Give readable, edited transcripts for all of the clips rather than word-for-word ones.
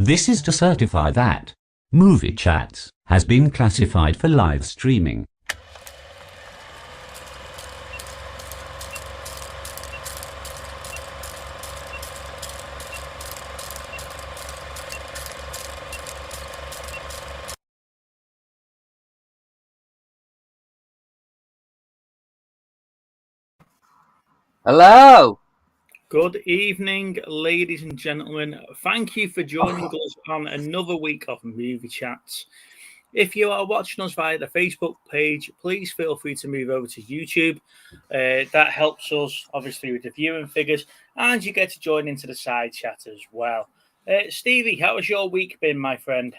This is to certify that Movie Chats has been classified for live streaming. Hello. Good evening, ladies and gentlemen. Thank you for joining us on another week of Movie Chats. If you are watching us via the Facebook page, please feel free to move over to YouTube. That helps us, obviously, with the viewing figures, and you get to join into the side chat as well. Stevie, how has your week been, my friend?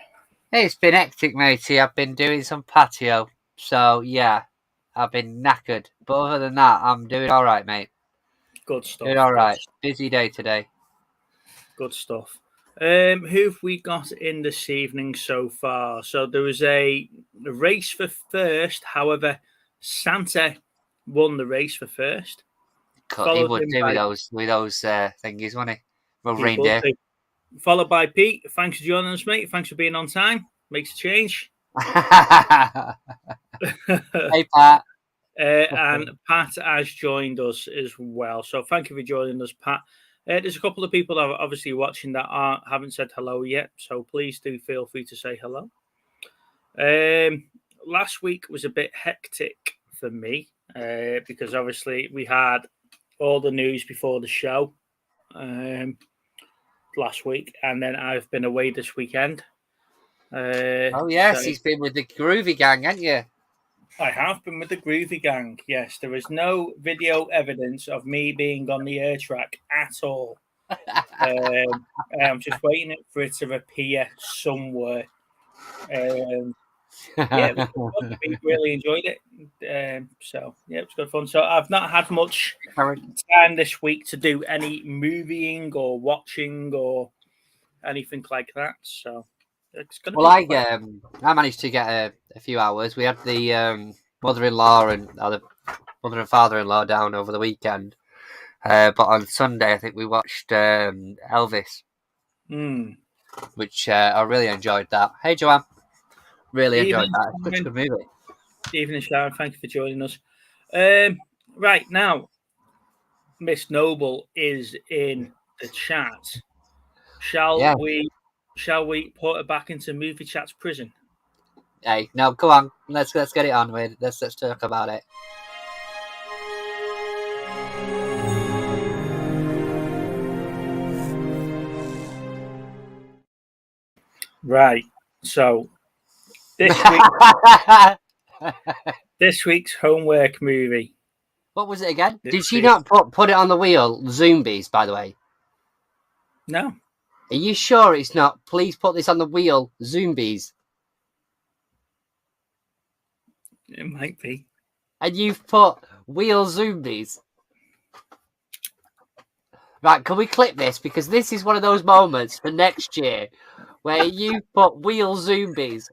It's been hectic, matey. I've been doing some patio. So, yeah, I've been knackered. But other than that, I'm doing all right, mate. Good stuff. Doing all right. Busy day today. Good stuff. Who've we got in this evening so far? So there was a race for first. However, Santa won the race for first. He would do with those thingies, wouldn't he? Well, reindeer. Followed by Pete. Thanks for joining us, mate. Thanks for being on time. Makes a change. Hey, Pat. And Pat has joined us as well. So thank you for joining us, Pat. There's a couple of people that are obviously watching that haven't said hello yet. So please do feel free to say hello. Last week was a bit hectic for me because obviously we had all the news before the show last week, and then I've been away this weekend. Oh yes, he's been with the Groovy Gang, hasn't you? I have been with the Groovy Gang. Yes, there is no video evidence of me being on the air track at all. I'm just waiting for it to appear somewhere. Yeah, it was good fun. We really enjoyed it. So yeah, it was good fun. So I've not had much time this week to do any movieing or watching or anything like that. So it's gonna be fun. I managed to get a few hours. We had the mother-in-law and the mother and father-in-law down over the weekend. But on Sunday, I think we watched Elvis, which I really enjoyed that. Hey, Joanne. Really enjoyed that. It's such a good movie. Evening, Sharon. Thank you for joining us. Right now, Miss Noble is in the chat. Shall we put her back into Movie Chat's prison? Hey, no, go on. Let's get it on with. Let's talk about it. Right. So this week's homework movie. What was it again? Did she not put it on the wheel? Zoombies, by the way. No. Are you sure it's not? Please put this on the wheel. Zoombies. It might be. And you've put wheel Zoombies. Right, can we clip this? Because this is one of those moments for next year where you put wheel Zoombies.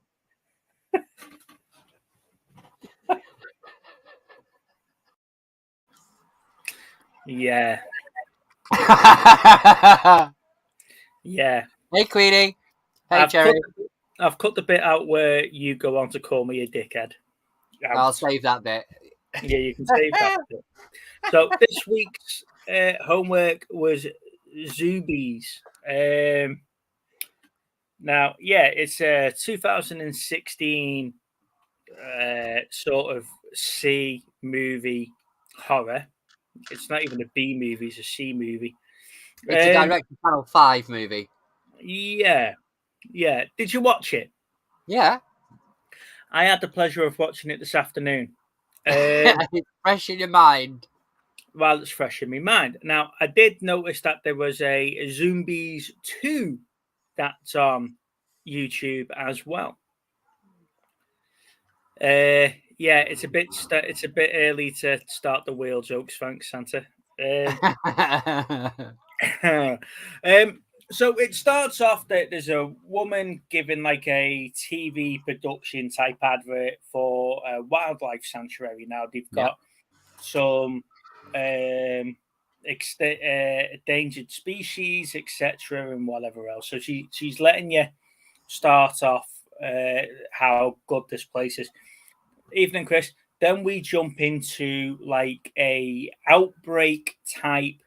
Yeah. Yeah. Hey, Queenie. Hey, Jerry. I've cut the bit out where you go on to call me a dickhead. I'll save that bit. Yeah, you can save that bit. So this week's homework was Zoombies. Now, yeah, it's a 2016 sort of C movie horror. It's not even a B movie; it's a C movie. It's a direct Channel 5 movie. Yeah. Did you watch it? Yeah. I had the pleasure of watching it this afternoon. It's fresh in your mind. Well, it's fresh in my mind. Now, I did notice that there was a Zoombies 2 that's on YouTube as well. Yeah, it's a bit early to start the wheel jokes. Thanks, Santa. So it starts off that there's a woman giving like a TV production type advert for a wildlife sanctuary. Now they've got some endangered species, etc., and whatever else. So she's letting you start off how good this place is. Evening, Chris. Then we jump into like a outbreak type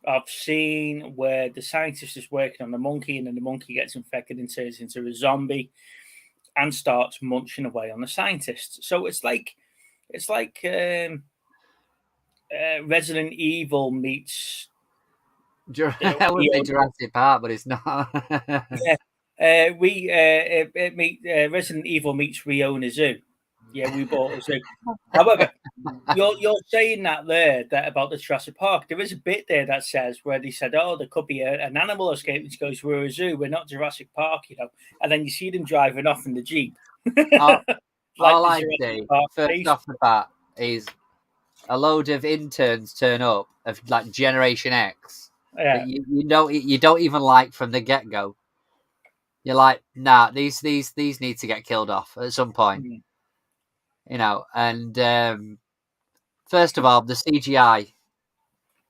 of scene where the scientist is working on the monkey, and then the monkey gets infected and turns into a zombie and starts munching away on the scientist. So it's like Resident Evil meets. I wouldn't say Jurassic Park, but it's not. Yeah, Resident Evil meets Riona Zoo. Yeah, we bought a zoo. However, you're saying that about the Jurassic Park. There is a bit there that says where they said, "Oh, there could be an animal escape," which goes, "We're a zoo. We're not Jurassic Park," And then you see them driving off in the Jeep. All I see first off the bat is a load of interns turn up of like Generation X. Yeah. You don't even like from the get go. You're like, nah, these need to get killed off at some point. Mm-hmm. And first of all, the CGI,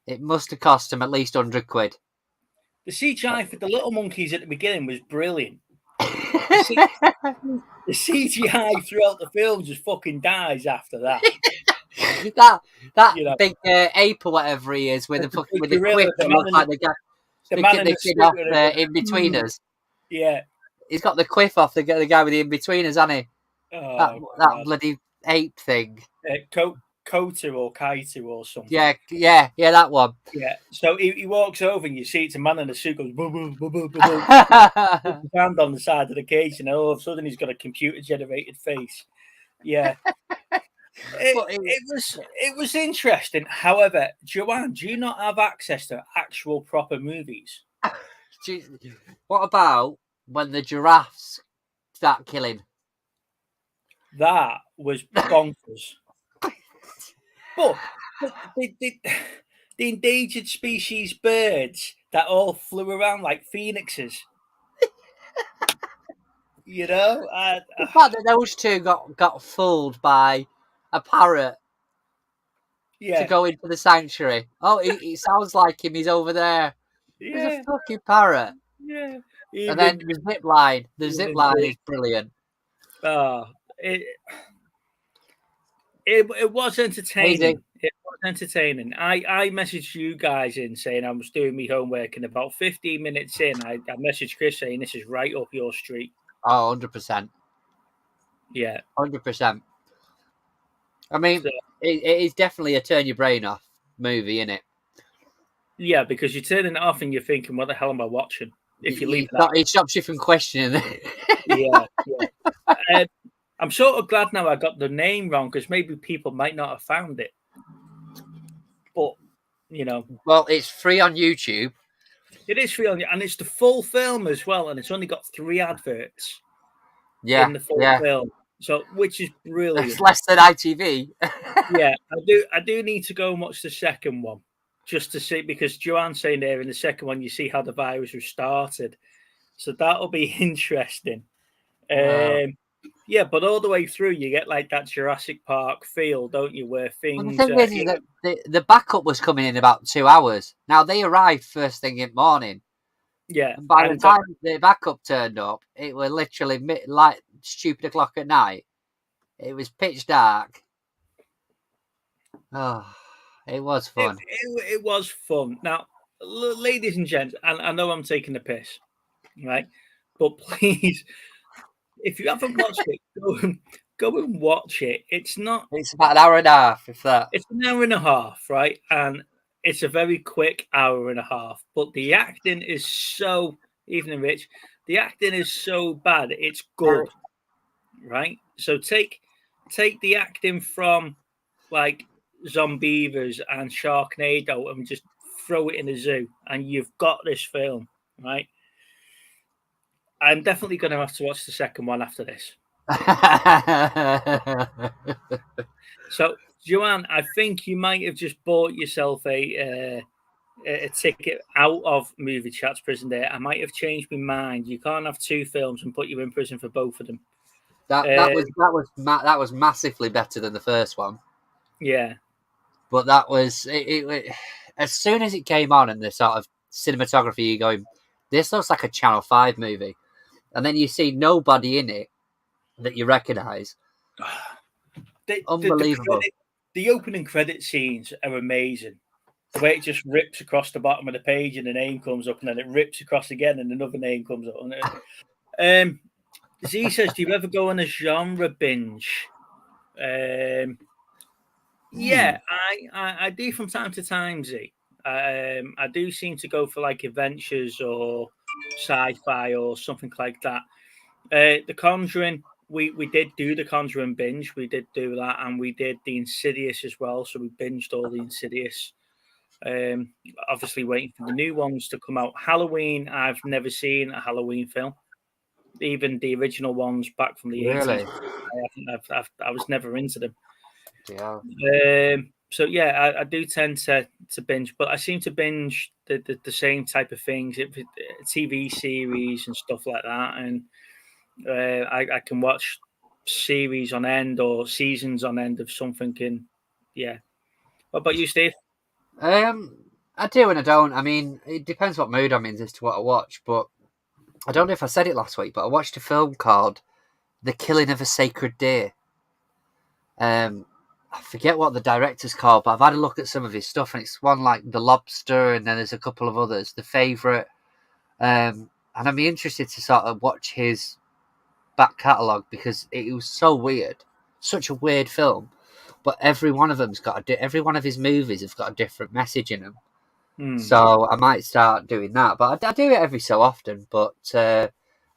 it must have cost them at least £100. The CGI for the little monkeys at the beginning was brilliant. The CGI throughout the film just fucking dies after that. that big ape or whatever he is with the quiff that looks like the guy kicking the kid off in betweeners. Yeah, he's got the quiff off the guy with the in betweeners, hasn't he? That bloody ape thing. Kotu or Kaitu or something. Yeah, that one. Yeah. So he walks over and you see it's a man in a suit goes boo boo boo boo boo boo. His hand on the side of the cage, and all of a sudden he's got a computer generated face. Yeah. It was interesting. However, Joanne, do you not have access to actual proper movies? What about when the giraffes start killing? That was bonkers. But the endangered species birds that all flew around like phoenixes. The fact that those two got fooled by a parrot to go into the sanctuary. Oh, it sounds like him. He's over there. Yeah. There's a fucking parrot. Yeah. And then the zip line. The zip line is brilliant. It was entertaining. It was entertaining. I messaged you guys in saying I was doing my homework, and about 15 minutes in, I messaged Chris saying this is right up your street. Oh, 100%. Yeah. 100%. I mean, it is definitely a turn your brain off movie, isn't it? Yeah, because you're turning it off and you're thinking, what the hell am I watching? If you leave it stops you from questioning it. Yeah. I'm sort of glad now I got the name wrong, because maybe people might not have found it. But, Well, it's free on YouTube. It is free on, and it's the full film as well, and it's only got 3 adverts. Yeah. In the full film. So, which is brilliant. It's less than ITV. Yeah, I do need to go and watch the second one, just to see, because Joanne's saying there in the second one, you see how the virus was started. So that'll be interesting. Wow. Yeah, but all the way through, you get like that Jurassic Park feel, don't you? Where things. Well, the thing is that the backup was coming in about 2 hours. Now they arrived first thing in the morning. Yeah. And by the time the backup turned up, it was literally like stupid o'clock at night. It was pitch dark. Oh, it was fun. It was fun. Now, ladies and gents, and I know I'm taking the piss, right? But please, if you haven't watched it, go and watch it. It's about an hour and a half, if that. It's an hour and a half, right? And it's a very quick hour and a half. But the acting is so, even Rich, the acting is so bad, it's good, right? So take the acting from like Zoombies and Sharknado and just throw it in a zoo, and you've got this film, right? I'm definitely going to have to watch the second one after this. So, Joanne, I think you might have just bought yourself a ticket out of Movie Chat's prison there. I might have changed my mind. You can't have 2 films and put you in prison for both of them. That was massively better than the first one. Yeah. But that was as soon as it came on and the sort of cinematography, you're going, this looks like a Channel 5 movie. And then you see nobody in it that you recognise. Unbelievable. The opening credit scenes are amazing. The way it just rips across the bottom of the page and the name comes up, and then it rips across again and another name comes up. Z says, do you ever go on a genre binge? Yeah, I do from time to time, Z. I do seem to go for like adventures or sci-fi or something like that. The Conjuring, we did do the Conjuring binge. We did do that, and we did the Insidious as well. So we binged all the Insidious. Obviously waiting for the new ones to come out. Halloween, I've never seen a Halloween film. Even the original ones back from the 80s. I was never into them. Yeah. So yeah, I do tend to binge, but I seem to binge the same type of things, TV series and stuff like that, and I can watch series on end or seasons on end of something. And yeah, what about you, Steve? I do and I don't. I mean, it depends what mood I'm in as to what I watch, but I don't know if I said it last week, but I watched a film called The Killing of a Sacred Deer. I forget what the director's called, but I've had a look at some of his stuff, and it's one like The Lobster, and then there's a couple of others, The Favourite. And I'd be interested to sort of watch his back catalogue because it was so weird, such a weird film. But every one of them's got every one of his movies have got a different message in them. So I might start doing that, but I do it every so often. But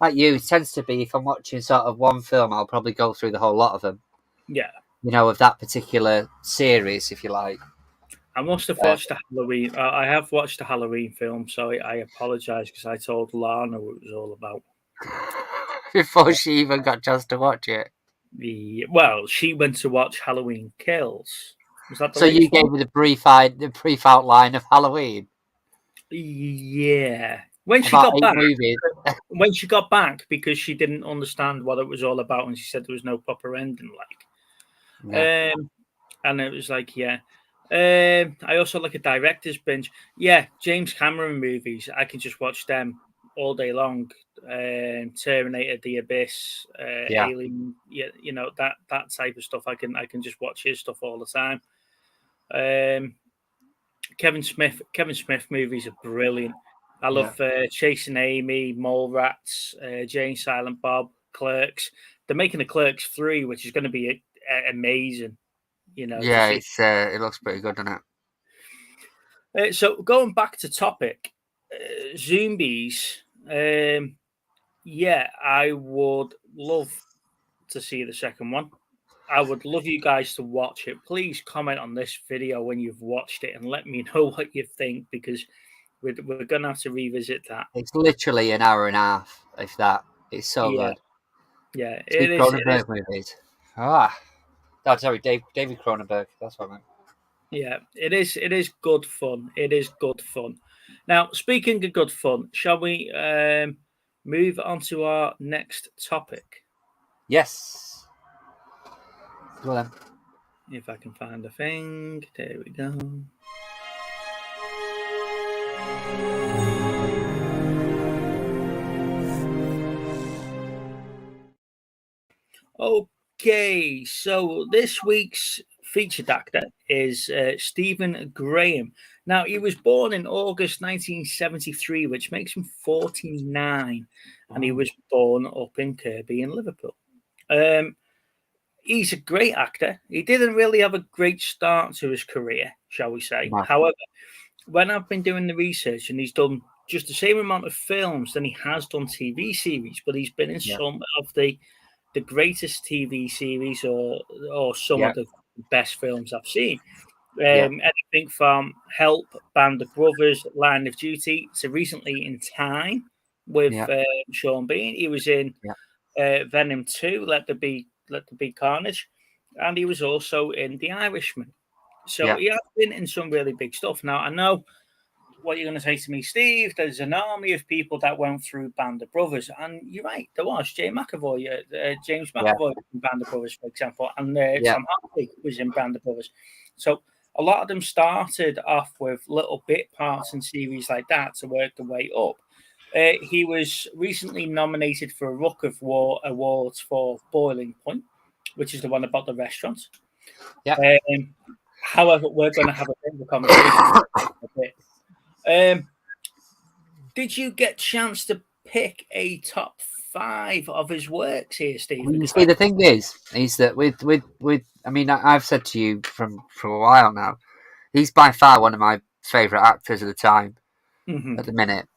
like you, it tends to be if I'm watching sort of one film, I'll probably go through the whole lot of them. Yeah. Of that particular series, if you like. I must have watched the Halloween. I have watched the Halloween film, so I apologise because I told Lana what it was all about before she even got a chance to watch it. Well, she went to watch Halloween Kills. Was that so you gave me the brief outline of Halloween? Yeah. When she got back, because she didn't understand what it was all about, and she said there was no proper ending, and it was like, yeah. I also like a director's binge. Yeah, James Cameron movies. I can just watch them all day long. Terminator, The Abyss, Alien. Yeah, that type of stuff. I can just watch his stuff all the time. Kevin Smith movies are brilliant. I love Chasing Amy, Mallrats, Jane Silent Bob, Clerks. They're making the Clerks 3, which is going to be amazing. It looks pretty good, doesn't it? So going back to topic, Zoombies. I would love to see the second one. I would love you guys to watch it. Please comment on this video when you've watched it and let me know what you think, because we're going to have to revisit that. It's literally an hour and a half, if that. It's so good. Yeah, it is. Cronenberg movies. Oh, sorry, David Cronenberg. That's what I meant. Yeah, it is. It is good fun. It is good fun. Now, speaking of good fun, shall we move on to our next topic? Yes. Go then. If I can find the thing. There we go. Okay, so this week's featured actor is Stephen Graham. Now, he was born in August 1973, which makes him 49, and he was born up in Kirkby in Liverpool. He's a great actor. He didn't really have a great start to his career, shall we say. No. However, when I've been doing the research, and he's done just the same amount of films than he has done TV series, but he's been in some of the greatest TV series or some of the best films I've seen. Anything from Help, Band of Brothers, Line of Duty, to recently In Time with Sean Bean. He was in Venom 2, Let There Be Carnage, and he was also in The Irishman. So he has been in some really big stuff. Now, I know what you're going to say to me, Steve. There's an army of people that went through Band of Brothers, and you're right. There was James McAvoy in Band of Brothers, for example, and Tom Hardy was in Band of Brothers. So a lot of them started off with little bit parts in series like that to work their way up. He was recently nominated for a Rook of War Awards for Boiling Point, which is the one about the restaurant. Yeah. However, we're going to have a bit of a conversation a bit. Did you get a chance to pick a top 5 of his works here, Stephen? You see, the thing is that with I mean, I've said to you for a while now, he's by far one of my favourite actors of the time. Mm-hmm. At the minute.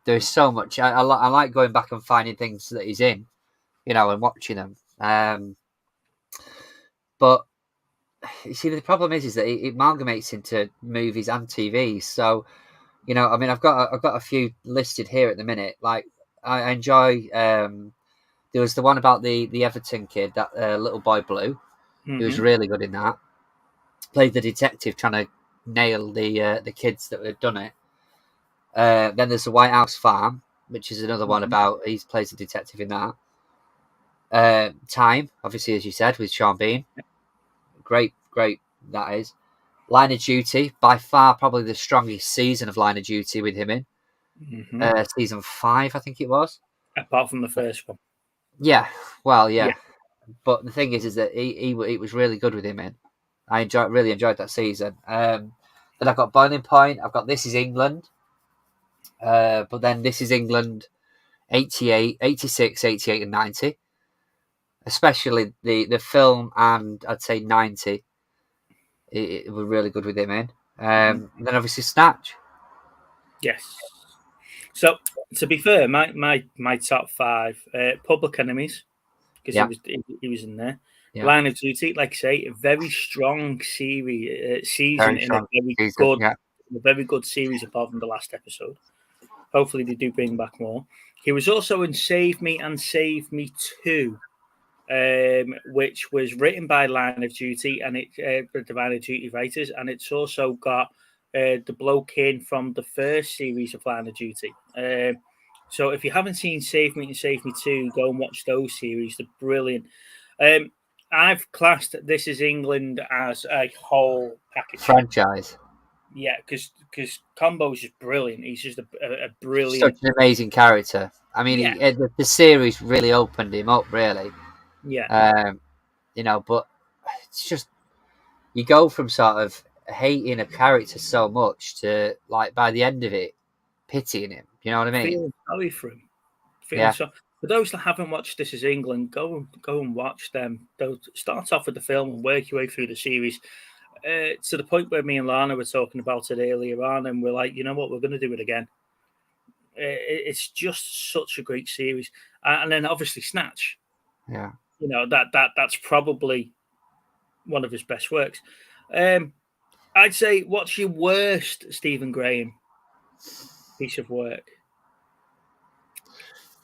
There's so much. I like going back and finding things that he's in, and watching them. But you see, the problem is that it amalgamates into movies and TV. So, I mean, I've got a few listed here at the minute. Like, I enjoy. There was the one about the Everton kid, that little boy Blue. Mm-hmm. He was really good in that. Played the detective trying to nail the kids that had done it. Then there's the White House Farm, which is another one about he plays a detective in that. Time, obviously, as you said, with Sean Bean. Great that is. Line of Duty, by far probably the strongest season of Line of Duty with him in. Season 5, I think it was. Apart from the first one. Yeah, well, yeah. But the thing is that he was really good with him in. I really enjoyed that season. Then I've got Boiling Point. I've got This Is England. But then This Is England 88, 86, 88 and 90. Especially the film, and I'd say 90. It was really good with him in. Then obviously Snatch. Yes. So to be fair, my top 5, Public Enemies, because he was in there. Yeah. Line of Duty, like I say, a very strong season in a very good series apart from the last episode. Hopefully they do bring back more. He was also in Save Me and Save Me 2, which was written by Line of Duty and the Line of Duty writers, and it's also got the bloke in from the first series of Line of Duty. So if you haven't seen Save Me and Save Me 2, go and watch those series. They're brilliant. I've classed This Is England as a whole package. Franchise. Yeah, because Combo's just brilliant. He's just a brilliant... Such an amazing character. I mean, the series really opened him up, really. Yeah. But it's just... You go from sort of hating a character so much to, like, by the end of it, pitying him. You know what I mean? Feeling sorry for him. For those that haven't watched This Is England, go and watch them. They'll start off with the film and work your way through the series. To the point where me and Lana were talking about it earlier on, and we're like, you know what, we're going to do it again. It's just such a great series, and then obviously Snatch. Yeah, that's probably one of his best works. I'd say, what's your worst Stephen Graham piece of work?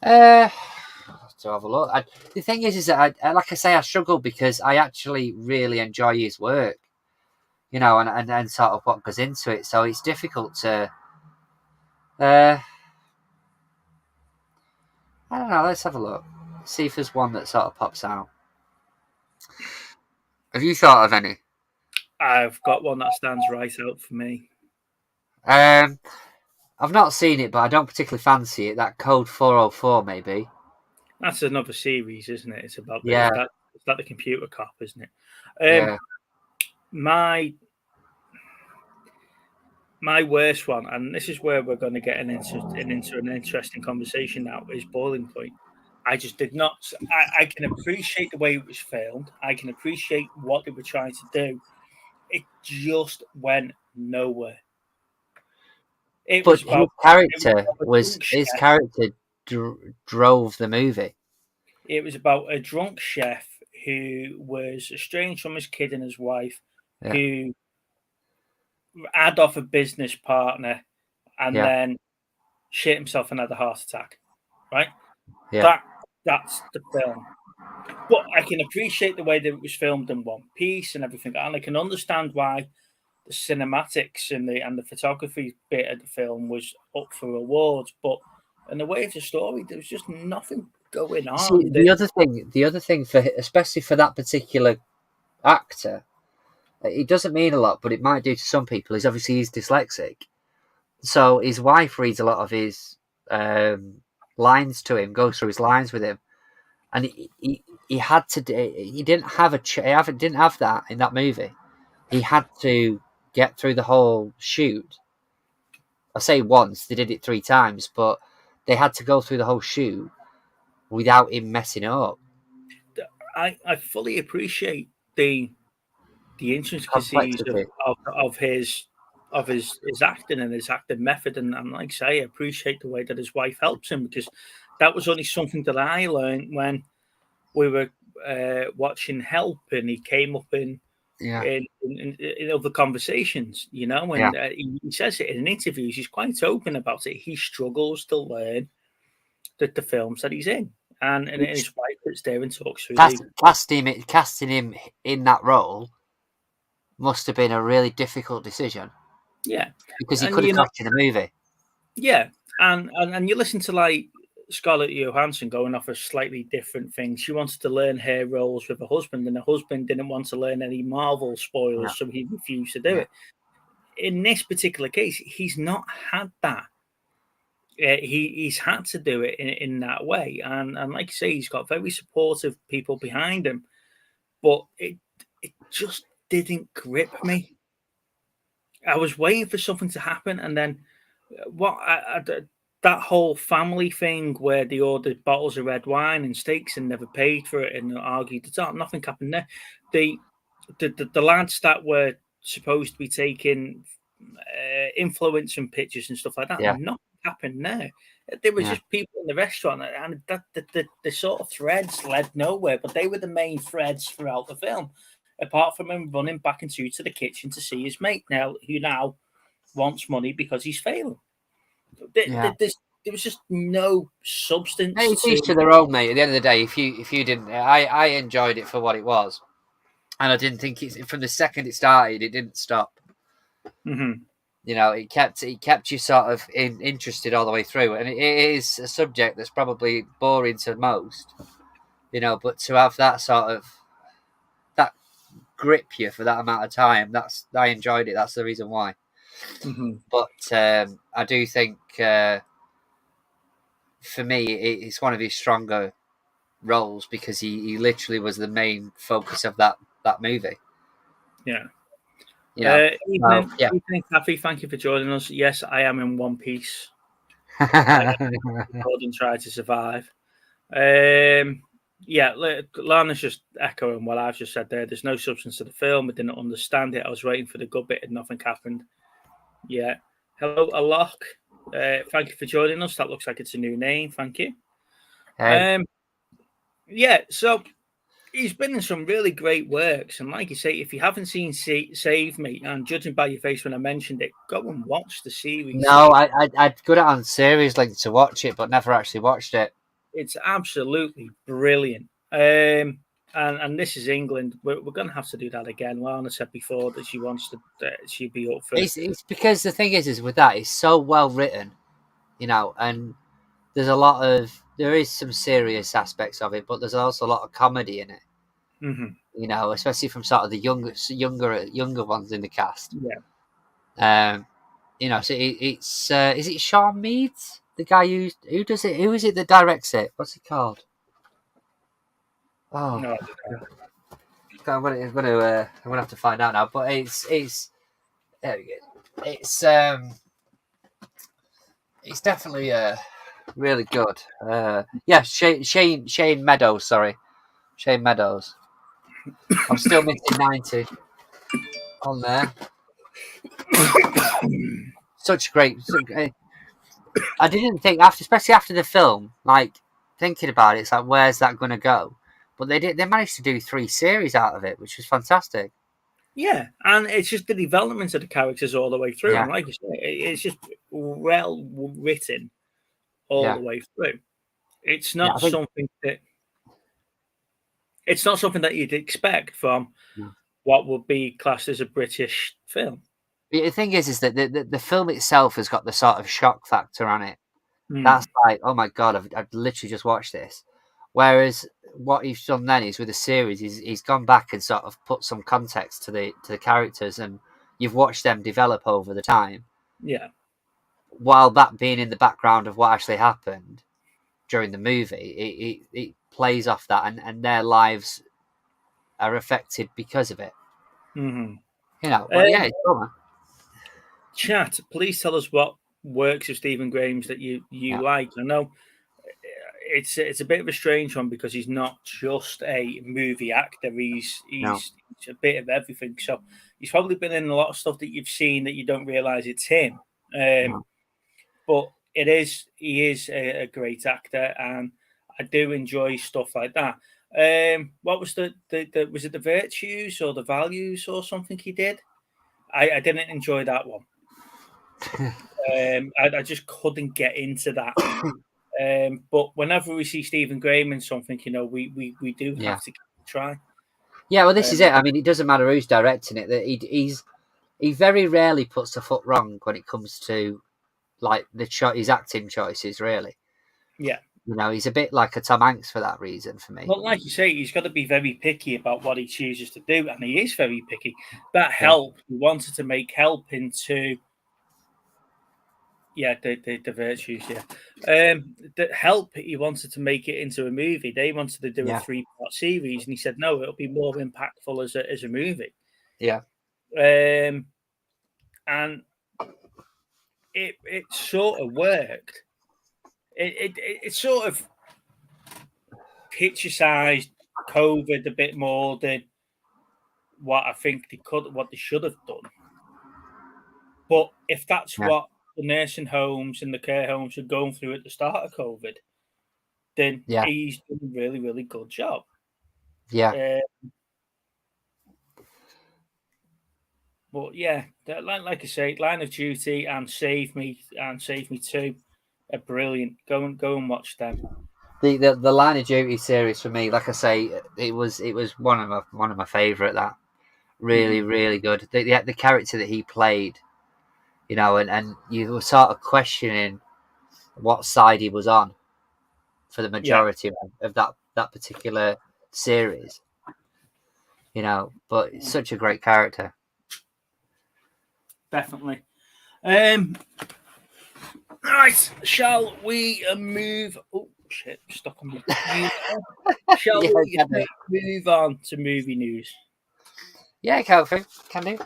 To have a look. The thing is that like I say, I struggle because I actually really enjoy his work. And sort of what goes into it. So it's difficult to... I don't know, let's have a look. See if there's one that sort of pops out. Have you thought of any? I've got one that stands right out for me. I've not seen it, but I don't particularly fancy it. That Code 404, maybe. That's another series, isn't it? It's about... Yeah. It's like the computer cop, isn't it? My worst one, and this is where we're going to get into an interesting conversation now, is Boiling Point. I just did not... I can appreciate the way it was filmed. I can appreciate what they were trying to do. It just went nowhere. His character drove the movie. It was about a drunk chef who was estranged from his kid and his wife, who had off a business partner and then shit himself and had a heart attack. Right? Yeah. That's the film. But I can appreciate the way that it was filmed in one piece and everything, and I can understand why the cinematics and the photography bit of the film was up for awards. But in the way of the story, there was just nothing going on. See, the other thing, especially for that particular actor, It doesn't mean a lot, but it might do to some people. He's dyslexic, so his wife reads a lot of his lines to him, goes through his lines with him, and he had to. He didn't have didn't have that in that movie. He had to get through the whole shoot. I say once, they did it 3 times, but they had to go through the whole shoot without him messing up. I fully appreciate the intricacies of his acting and his acting method, and like I say, I appreciate the way that his wife helps him, because that was only something that I learned when we were watching Help, and he came up in other conversations, you know, and he says it in interviews. He's quite open about it. He struggles to learn the films that he's in, and his wife that's there and talks through. Casting him in that role must have been a really difficult decision. Yeah, because he could have cost you the movie. Yeah, and you listen to like Scarlett Johansson going off a slightly different thing. She wanted to learn her roles with her husband, and her husband didn't want to learn any Marvel spoilers, so he refused to do it. In this particular case, he's not had that. He's had to do it in that way, and like you say, he's got very supportive people behind him, but it just didn't grip me. I was waiting for something to happen, and then that whole family thing where they ordered bottles of red wine and steaks and never paid for it and argued that nothing happened there. The lads that were supposed to be taking influence and pictures and stuff like that, nothing happened there. There were just people in the restaurant, and the sort of threads led nowhere, but they were the main threads throughout the film. Apart from him running back into the kitchen to see his mate who now wants money because he's failing. There was just no substance. It's each to their own, mate. At the end of the day, if you didn't, I enjoyed it for what it was, and I didn't think from the second it started, it didn't stop. Mm-hmm. You know, it kept you sort of interested all the way through, and it is a subject that's probably boring to most. You know, but to have that sort of grip you for that amount of time, I enjoyed it. That's the reason why. Mm-hmm. But I do think for me it's one of his stronger roles, because he literally was the main focus of that movie. Yeah. You know, Evening, Kathy, thank you for joining us. Yes, I am in one piece. And try to survive. Yeah, Lana's just echoing what I've just said there. There's no substance to the film. I didn't understand it. I was waiting for the good bit and nothing happened. Yeah. Hello, Alok. Thank you for joining us. That looks like it's a new name. Thank you. Yeah, so he's been in some really great works. And like you say, if you haven't seen Save Me, and judging by your face when I mentioned it, go and watch the series. No, I'd got it on Series Link to watch it, but never actually watched it. It's absolutely brilliant. And this is England. We're going to have to do that again. Lana said before that she wants to. She'd be up for it. It's because the thing is with that, it's so well written, you know, and there is some serious aspects of it, but there's also a lot of comedy in it. Mm-hmm. You know, especially from sort of the younger ones in the cast. Yeah. You know, so it's is it Sean Mead, the guy who does it? Who is it that directs it? What's it called? Oh, no, I'm gonna have to find out now. But it's definitely really good. Yeah, Shane Meadows. Sorry, Shane Meadows. I'm still missing 90 on there. Such great. I didn't think especially after the film, like thinking about it, it's like, where's that going to go? But they managed to do 3 series out of it, which was fantastic. Yeah, and it's just the development of the characters all the way through. Yeah. And like you say, it's just well written all the way through. It's not something that you'd expect from what would be classed as a British film. The thing is that the film itself has got the sort of shock factor on it. That's like, oh my God, I've literally just watched this. Whereas what he's done then is with the series, he's gone back and sort of put some context to the characters, and you've watched them develop over the time. Yeah. While that being in the background of what actually happened during the movie, it plays off that, and their lives are affected because of it. Mm-hmm. But yeah, it's cool, man. Chat, please tell us what works of Stephen Graham's that you like. I know it's a bit of a strange one because he's not just a movie actor. He's a bit of everything. So he's probably been in a lot of stuff that you've seen that you don't realize it's him. But he is a great actor, and I do enjoy stuff like that. What was the was it the Virtues or the Values or something he did? I didn't enjoy that one. I just couldn't get into that. But whenever we see Stephen Graham in something, we do have to try. Yeah, well, this is it. I mean, it doesn't matter who's directing it. That he very rarely puts a foot wrong when it comes to like his acting choices. Really, yeah. He's a bit like a Tom Hanks for that reason for me. Well, like you say, he's got to be very picky about what he chooses to do, and he is very picky. That Help, he wanted to make Help into. Yeah, the Virtues, yeah. The Help, he wanted to make it into a movie. They wanted to do a 3-part series, and he said, no, it'll be more impactful as a movie. Yeah. And it sort of worked. It sort of picture-sized COVID a bit more than what I think what they should have done. But if that's what the nursing homes and the care homes are going through at the start of COVID, then he's done a really, really good job. Yeah. But yeah, like I say, Line of Duty and Save Me 2 are brilliant. Go and watch them. The Line of Duty series for me, like I say, it was one of my favorite. That really really good. The character that he played, and you were sort of questioning what side he was on for the majority of that particular series. But it's such a great character. Definitely. Right, shall we move? Oh shit, stuck on me. Shall we move on to movie news? Yeah, Kofi, can do.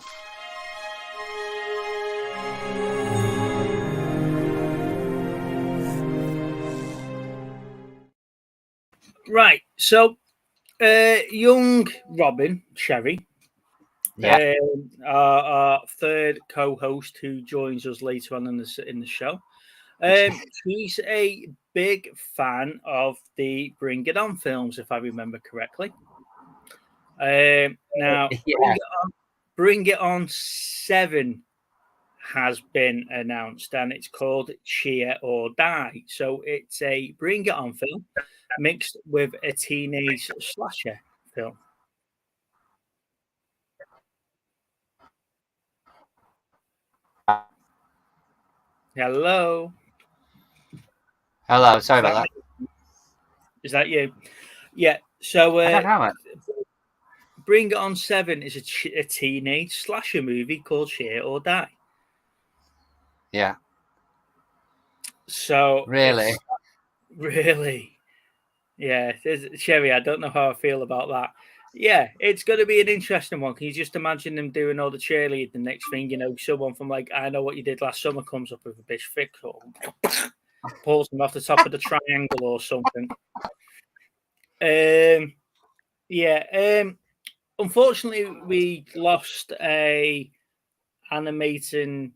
Right, so young Robin Sherry, our third co-host who joins us later on in the show. She's a big fan of the Bring It On films, if I remember correctly. Now, Bring It On 7 has been announced, and it's called Cheer or Die. So it's a Bring It On film mixed with a teenage slasher film. Hello, sorry about that. Is that you? Yeah. So I don't know it. Bring It On 7 is a teenage slasher movie called Cheer or Die. Yeah. So really, yeah, Sherry, I don't know how I feel about that. Yeah, it's going to be an interesting one. Can you just imagine them doing all the cheerleading? The next thing, someone from like I Know What You Did Last Summer comes up with a bitch fix or pulls them off the top of the triangle or something. Unfortunately, we lost a animating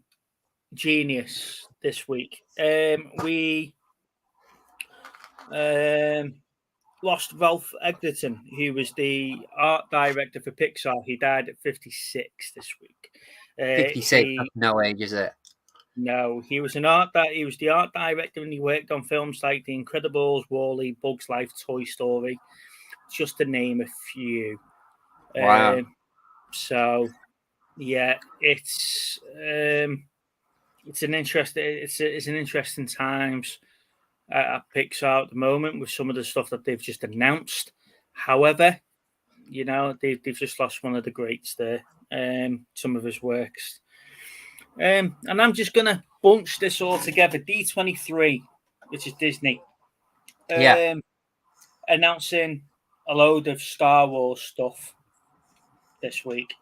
genius this week. We lost Ralph Eggerton, who was the art director for Pixar. He died at 56 this week. 56, no age, is it? No, he was the art director, and he worked on films like The Incredibles, WALL-E, Bugs Life, Toy Story, just to name a few. Wow. So, yeah, it's an interesting times at Pixar at the moment with some of the stuff that they've just announced. However, they've just lost one of the greats there. Some of his works. And I'm just going to bunch this all together. D23, which is Disney, announcing a load of Star Wars stuff this week.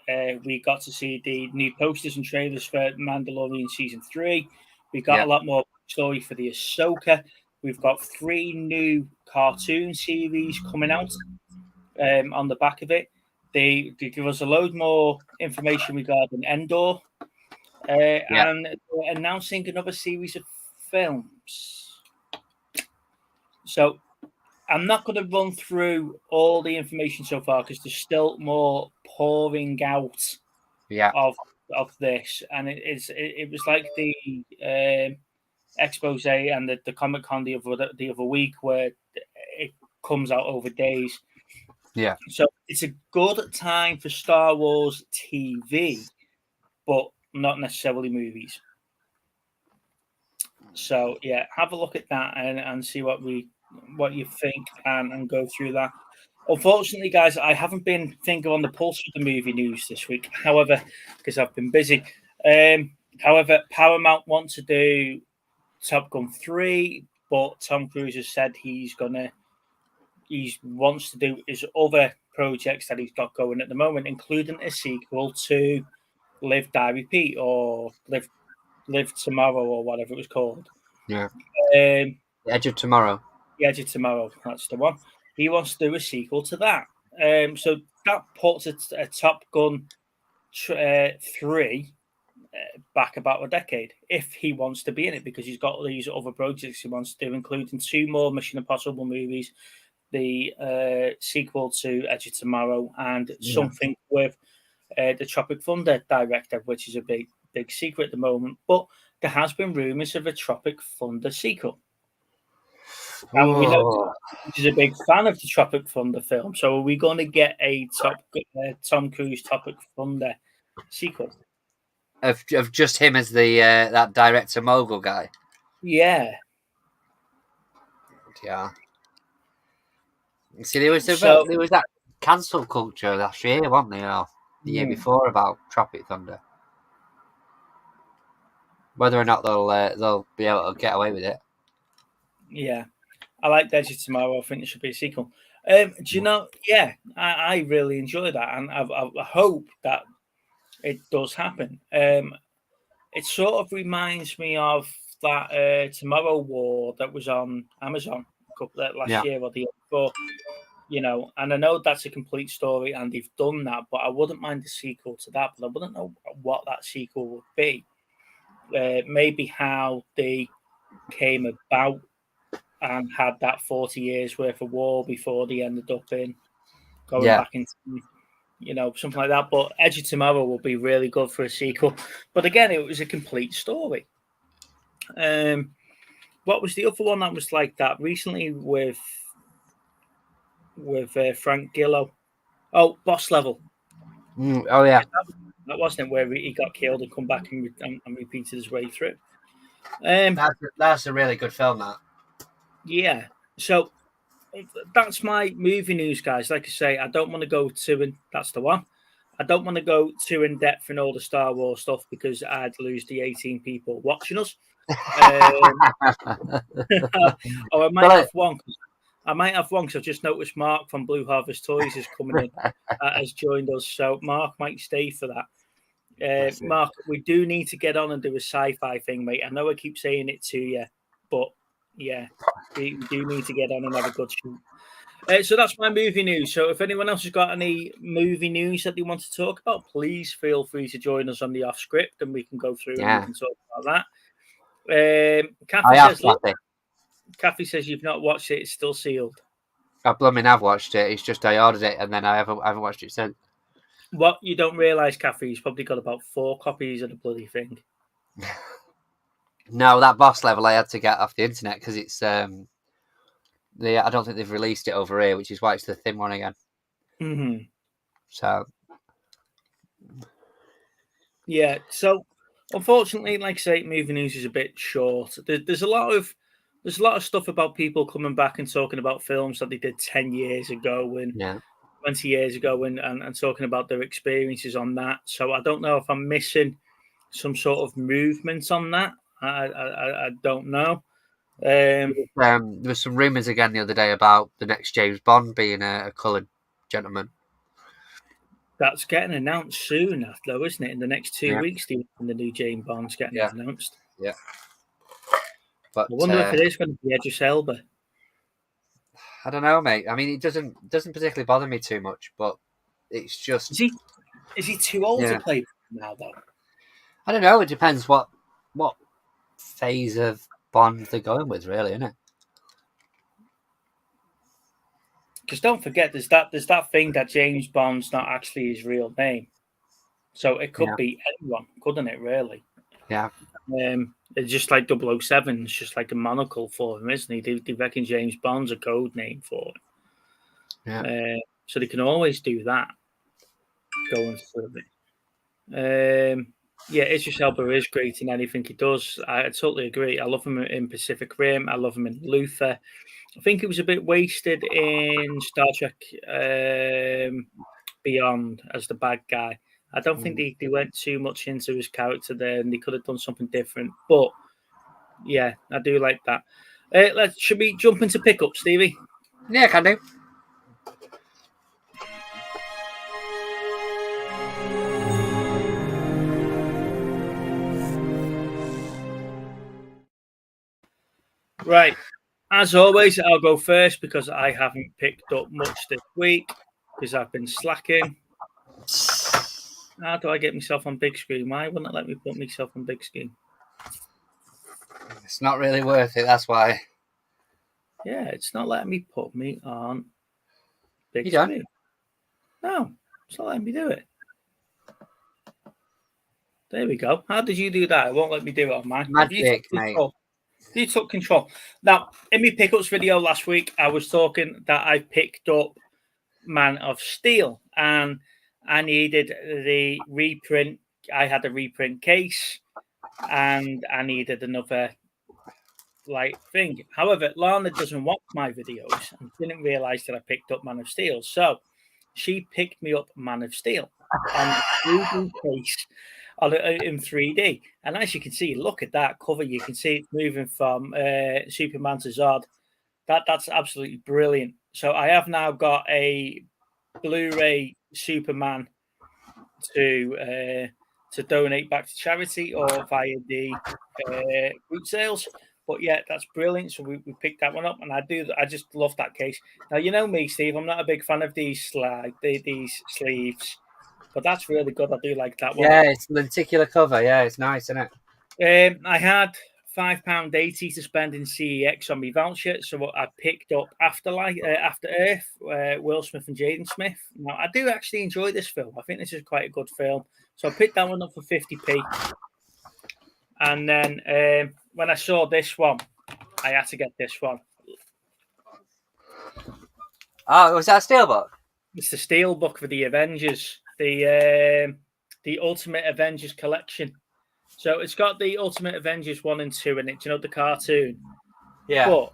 We got to see the new posters and trailers for Mandalorian Season 3. We got a lot more story for the Ahsoka. We've got 3 new cartoon series coming out on the back of it. They give us a load more information regarding Endor. And they're announcing another series of films. So I'm not going to run through all the information so far because there's still more pouring out of this, and it was like the expose and the Comic Con the other week where it comes out over days. Yeah. So it's a good time for Star Wars TV, but not necessarily movies. So yeah, have a look at that and see what you think and go through that. Unfortunately, guys, I haven't been finger on the pulse of the movie news this week. However, because I've been busy. However, Paramount want to do Top Gun 3, but Tom Cruise has said he wants to do his other projects that he's got going at the moment, including a sequel to Live, Die, Repeat, or Live Tomorrow, or whatever it was called. Yeah. The Edge of Tomorrow. The Edge of Tomorrow, that's the one. He wants to do a sequel to that. So that puts a Top Gun 3 back about a decade, if he wants to be in it, because he's got these other projects he wants to do, including 2 more Mission Impossible movies, the sequel to Edge of Tomorrow, and something with the Tropic Thunder director, which is a big secret at the moment. But there has been rumours of a Tropic Thunder sequel. And we know he's a big fan of the Tropic Thunder film. So are we going to get a Tom Cruise Tropic Thunder sequel? Of just him as the that director mogul guy? Yeah. Yeah. See, there was that cancel culture last year, wasn't there? The year before about Tropic Thunder. Whether or not they'll be able to get away with it. Yeah. I like Edge of Tomorrow. I think it should be a sequel. Do you know? Yeah, I really enjoy that, and I hope that it does happen. It sort of reminds me of that Tomorrow War that was on Amazon last year or the year before. And I know that's a complete story, and they've done that, but I wouldn't mind a sequel to that. But I wouldn't know what that sequel would be. Maybe how they came about and had that 40 years worth of war before they ended up in going back into, something like that. But Edge of Tomorrow will be really good for a sequel. But again, it was a complete story. What was the other one that was like that recently with Frank Grillo? Oh, Boss Level. Oh yeah, that wasn't it where he got killed and come back and repeated his way through. That's a really good film. That. Yeah. So that's my movie news, guys. Like I say, I don't want to go that's the one. I don't want to go too in depth in all the Star Wars stuff because I'd lose the 18 people watching us. Or I might have one. I might have one because I've just noticed Mark from Blue Harvest Toys is coming in, has joined us. So Mark might stay for that. Mark, we do need to get on and do a sci-fi thing, mate. I know I keep saying it to you, but yeah, we do need to get on and have a good shoot. So that's my movie news. So if anyone else has got any movie news that they want to talk about, please feel free to join us on the off script and we can go through and we can talk about that. Kathy says you've not watched it, it's still sealed. I blooming have watched it. It's just I ordered it and then I haven't watched it since. What you don't realise, Kathy, he's probably got about 4 copies of the bloody thing. No, that Boss Level I had to get off the internet because it's I don't think they've released it over here, which is why it's the thin one again. Mm-hmm. So yeah, so unfortunately, like I say, movie news is a bit short. There's a lot of there's a lot of stuff about people coming back and talking about films that they did 10 years ago and 20 years ago and talking about their experiences on that. So I don't know if I'm missing some sort of movement on that. I don't know. There was some rumours again the other day about the next James Bond being a coloured gentleman. That's getting announced soon, though, isn't it? In the next 2 weeks, the new James Bond's getting announced. Yeah. But I wonder if it is going to be Idris Elba. I don't know, mate. I mean, it doesn't particularly bother me too much, but it's just. Is he too old to play now, though? I don't know. It depends what phase of Bond they're going with, really, isn't it? Because don't forget, there's that thing that James Bond's not actually his real name, so it could be anyone, couldn't it? Really? Yeah. It's just like 007. It's just like a monocle for him, isn't he? They reckon James Bond's a code name for him. Yeah. So they can always do that going forward. Yeah, Idris Elba is great in anything he does. I totally agree. I love him in Pacific Rim. I love him in Luther. I think it was a bit wasted in Star Trek Beyond as the bad guy. I don't think they went too much into his character there, and they could have done something different. But yeah, I do like that. Should we jump into pickup, Stevie? Yeah, can do. Right. As always, I'll go first because I haven't picked up much this week because I've been slacking. How do I get myself on big screen? Why wouldn't it let me put myself on big screen? It's not really worth it, that's why. Yeah, it's not letting me put me on big screen. Done? No, it's not letting me do it. There we go. How did you do that? It won't let me do it on mine. Magic, mate. You took control. Now, in my pickups video last week, I was talking that I picked up Man of Steel and I needed the reprint. I had a reprint case and I needed another thing. However, Lana doesn't watch my videos and didn't realize that I picked up Man of Steel. So she picked me up Man of Steel on the case in 3D. And as you can see, look at that cover. You can see it moving from Superman to Zod. That's absolutely brilliant. So I have now got a Blu-ray Superman to donate back to charity or via the boot sales. But yeah, that's brilliant. So we picked that one up, and I just love that case. Now you know me, Steve. I'm not a big fan of these sleeves, but that's really good. I do like that one. Yeah, it's lenticular cover. Yeah, it's nice, isn't it? I had £5.80 to spend in CEX on my voucher, so I picked up After Earth, Will Smith and Jaden Smith. Now I do actually enjoy this film. I think this is quite a good film, so I picked that one up for 50p. And then when I saw this one, I had to get this one. Oh, was that a Steelbook? It's the Steelbook for the Avengers, the Ultimate Avengers collection. So it's got the Ultimate Avengers 1 and 2 in it. Do you know the cartoon? Yeah. But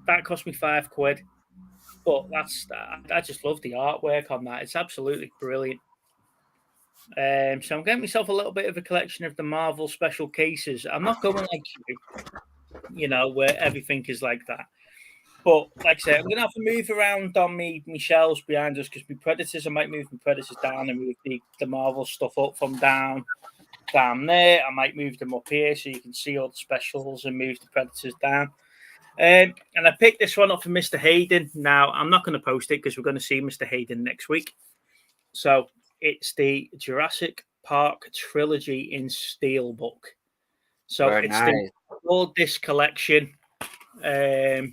that cost me £5. But I just love the artwork on that. It's absolutely brilliant. So I'm getting myself a little bit of a collection of the Marvel special cases. I'm not going like you know, where everything is like that. But like I said, I'm going to have to move around on my shelves behind us because my Predators, I might move my Predators down and move the Marvel stuff up from down there. I might move them up here so you can see all the specials and move the Predators down. And I picked this one up for Mr. Hayden. Now, I'm not going to post it because we're going to see Mr. Hayden next week. So it's the Jurassic Park trilogy in Steelbook. So Very it's nice. all this collection of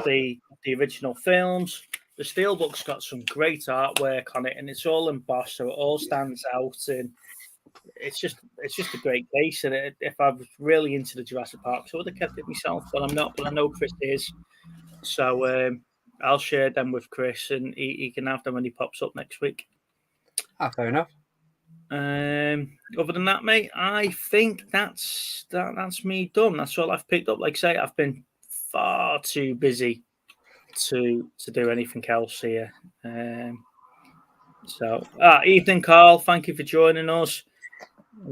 the original films. The Steelbook's got some great artwork on it, and it's all embossed, so it all stands out. And it's just a great case. And if I was really into the Jurassic Park, so I would have kept it myself, but I'm not. But I know Chris is, so I'll share them with Chris, and he can have them when he pops up next week. Oh, fair enough. Other than that, mate, I think that's me done. That's all I've picked up. Like I say, I've been far too busy to do anything else here. Evening, Carl. Thank you for joining us.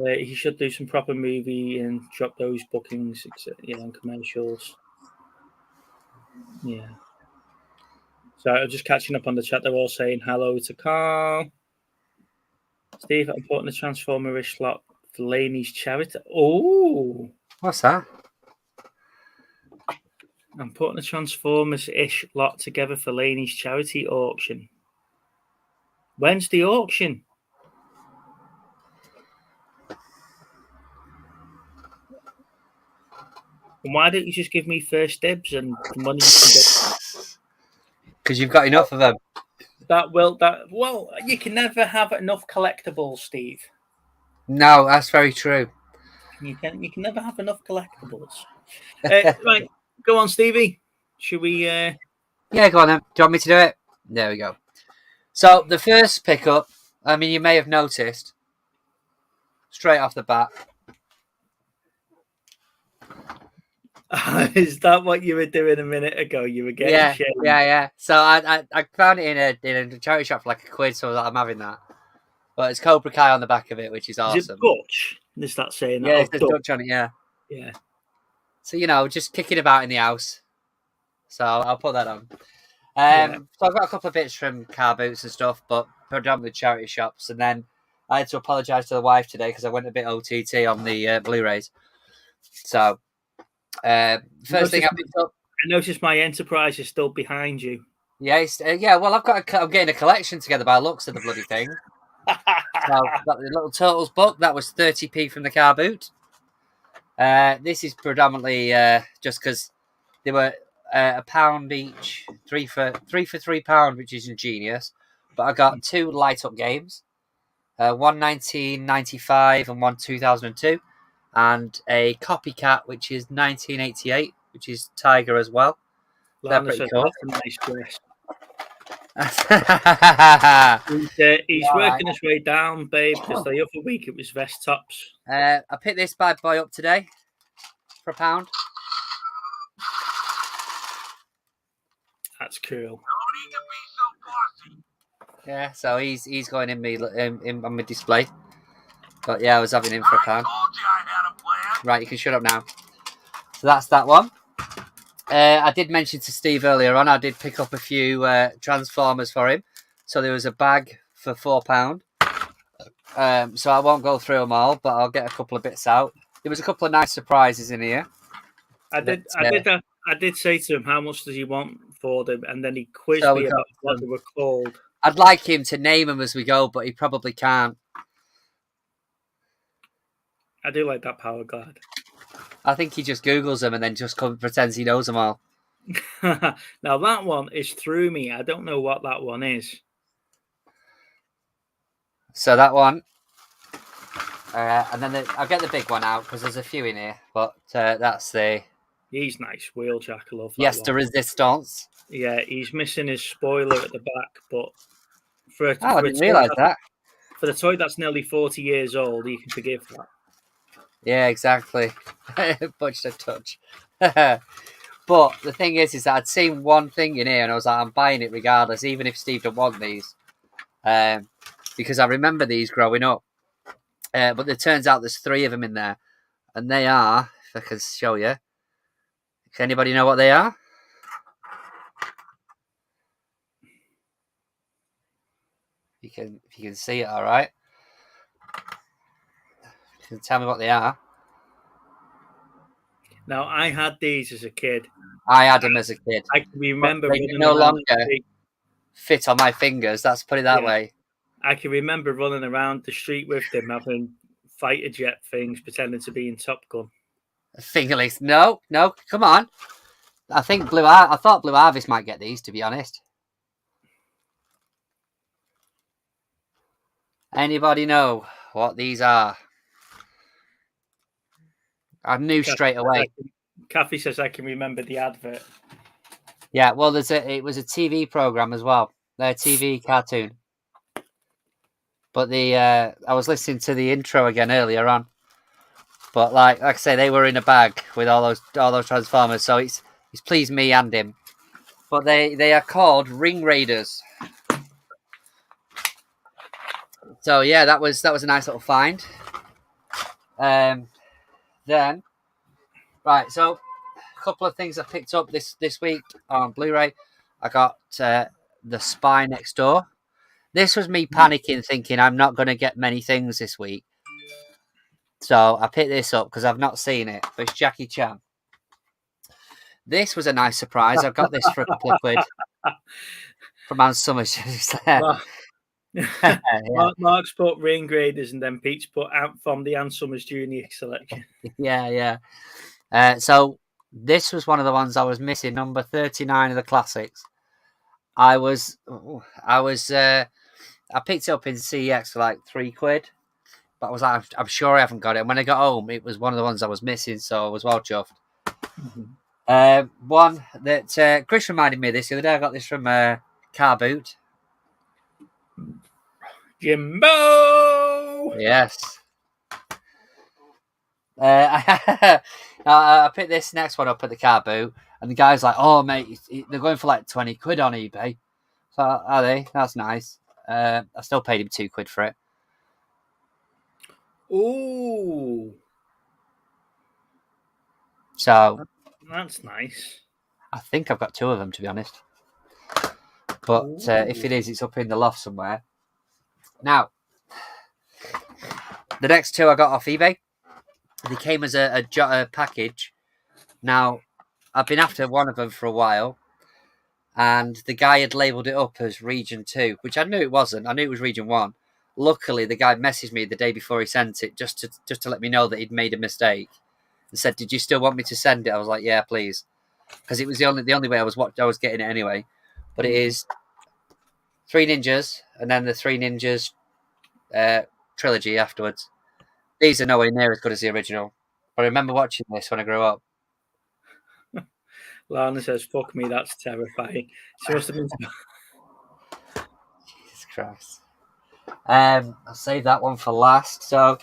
He should do some proper movie and drop those bookings, and commercials. Yeah. So I'm just catching up on the chat. They're all saying hello to Carl. Steve, I'm putting a Transformer-ish slot for Laney's charity. Oh, What's that? I'm putting a Transformers-ish lot together for Laney's charity auction. When's the auction? And why don't you just give me first dibs and the money you can get? Because you've got enough of them. Well, you can never have enough collectibles, Steve. No, that's very true. You can never have enough collectibles. Right, go on, Stevie. Should we? Yeah, go on then. Do you want me to do it? There we go. So the first pickup, I mean, you may have noticed straight off the bat. Is that what you were doing a minute ago? You were getting shamed. Yeah. So I found it in a charity shop for like £1, so I'm having that. But it's Cobra Kai on the back of it, which is awesome. Is it Dutch? Is that saying that? Yeah, it's Dutch on it, yeah. Yeah. So, just kicking about in the house. So I'll put that on. So I've got a couple of bits from car boots and stuff, but predominantly charity shops. And then I had to apologise to the wife today because I went a bit OTT on the Blu-rays. So first thing I picked up. I noticed my Enterprise is still behind you. Yeah, well, I'm getting a collection together by the looks of the bloody thing. So I've got the Little Turtles book. That was 30p from the car boot. This is predominantly just because they were £1 each, three for £3, which is ingenious. But I got 2 light up games, one 1995 and one 2002, and a copycat which is 1988, which is Tiger as well. Lana They're pretty says, cool. that's a nice dress. He's All working his way down, babe, because the other week it was vest tops. I picked this bad boy up today for £1. That's cool. Yeah, so he's going in on my display. But yeah, I was having him for £1. Right, you can shut up now. So that's that one. I did mention to Steve earlier on, I did pick up a few Transformers for him. So there was a bag for £4. So I won't go through them all, but I'll get a couple of bits out. There was a couple of nice surprises in here. I did say to him, how much does he want for them? And then he quizzed me about what they were called. I'd like him to name them as we go, but he probably can't. I do like that power glad. I think he just Googles them and then just pretends he knows them all. Now that one is through me. I don't know what that one is. So that one, and then I'll get the big one out because there's a few in here. But that's the. He's nice, Wheeljack. I love that. Yes, the Resistance. Yeah, he's missing his spoiler at the back, but I didn't realise that. For the toy that's nearly 40 years old, you can forgive that. Yeah, exactly. Butched a touch. But the thing is that I'd seen one thing in here and I was like, I'm buying it regardless, even if Steve don't want these. Because I remember these growing up. But it turns out there's 3 of them in there. And they are, if I can show you. Does anybody know what they are? If you can see it, all right. You can tell me what they are. Now, I had these as a kid. I had them as a kid. I can remember they no longer fit on my fingers. Let's put it that way. I can remember running around the street with them, having fighter jet things, pretending to be in Top Gun. Fingerlings? No, come on. I thought Blue Harvest might get these, to be honest. Anybody know what these are? I knew straight away. Kathy says I can remember the advert. Yeah, well, it was a TV program as well. Their TV cartoon. But I was listening to the intro again earlier on. But like I say, they were in a bag with all those Transformers, so it's pleased me and him. But they are called Ring Raiders. So yeah, that was a nice little find. Then right, so a couple of things I picked up this week on Blu-ray. I got The Spy Next Door. This was me panicking, thinking I'm not going to get many things this week. So I picked this up because I've not seen it. But it's Jackie Chan. This was a nice surprise. I got this for a couple of quid from Ann Summers. Yeah. Mark's put Ring Raiders and then Pete's put out from the Ann Summers Junior selection. Yeah. So this was one of the ones I was missing, number 39 of the classics. I picked it up in CEX for like £3, but I was like, I'm sure I haven't got it. And when I got home, it was one of the ones I was missing, so I was well chuffed. One that Chris reminded me of this the other day. I got this from Car Boot. Jimbo! Yes. I picked this next one up at the Car Boot, and the guy's like, "Oh, mate, they're going for like £20 on eBay." So are they? That's nice. I still paid him £2 for it. Ooh. So that's nice. I think I've got 2 of them, to be honest. But if it is, it's up in the loft somewhere. Now, the next 2 I got off eBay. They came as a package. Now, I've been after one of them for a while, and the guy had labelled it up as Region 2, which I knew it wasn't. I knew it was Region 1. Luckily, the guy messaged me the day before he sent it just to let me know that he'd made a mistake and said, "Did you still want me to send it?" I was like, "Yeah, please," because it was the only way I was getting it anyway. But it is 3 Ninjas and then the 3 Ninjas trilogy afterwards. These are nowhere near as good as the original. But I remember watching this when I grew up. Lana says, "Fuck me, that's terrifying." She must have been. Jesus Christ. I'll save that one for last. So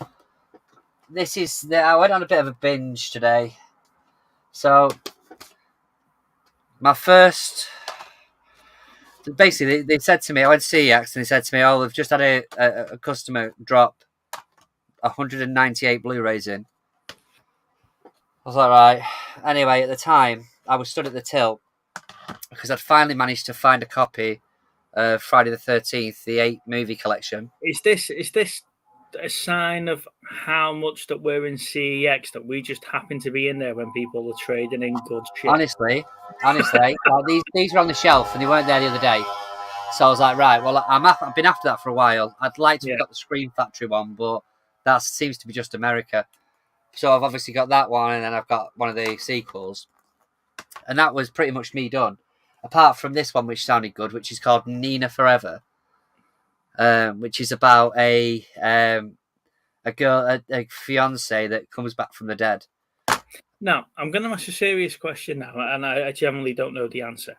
this is I went on a bit of a binge today. So my first, basically, they said to me, I went to CEX, and they said to me, "Oh, they've just had a customer drop 198 Blu-rays in." I was like, right. Anyway, at the time, I was stood at the till because I'd finally managed to find a copy of Friday the 13th, the 8 movie collection. Is this a sign of how much that we're in CEX that we just happen to be in there when people are trading in good shit? Honestly, these were on the shelf and they weren't there the other day. So I was like, right, well, I've been after that for a while. I'd like to have got the Scream Factory one, but that seems to be just America. So I've obviously got that one, and then I've got one of the sequels. And that was pretty much me done. Apart from this one, which sounded good, which is called Nina Forever, which is about a girl, a fiance that comes back from the dead. Now, I'm going to ask a serious question now, and I generally don't know the answer.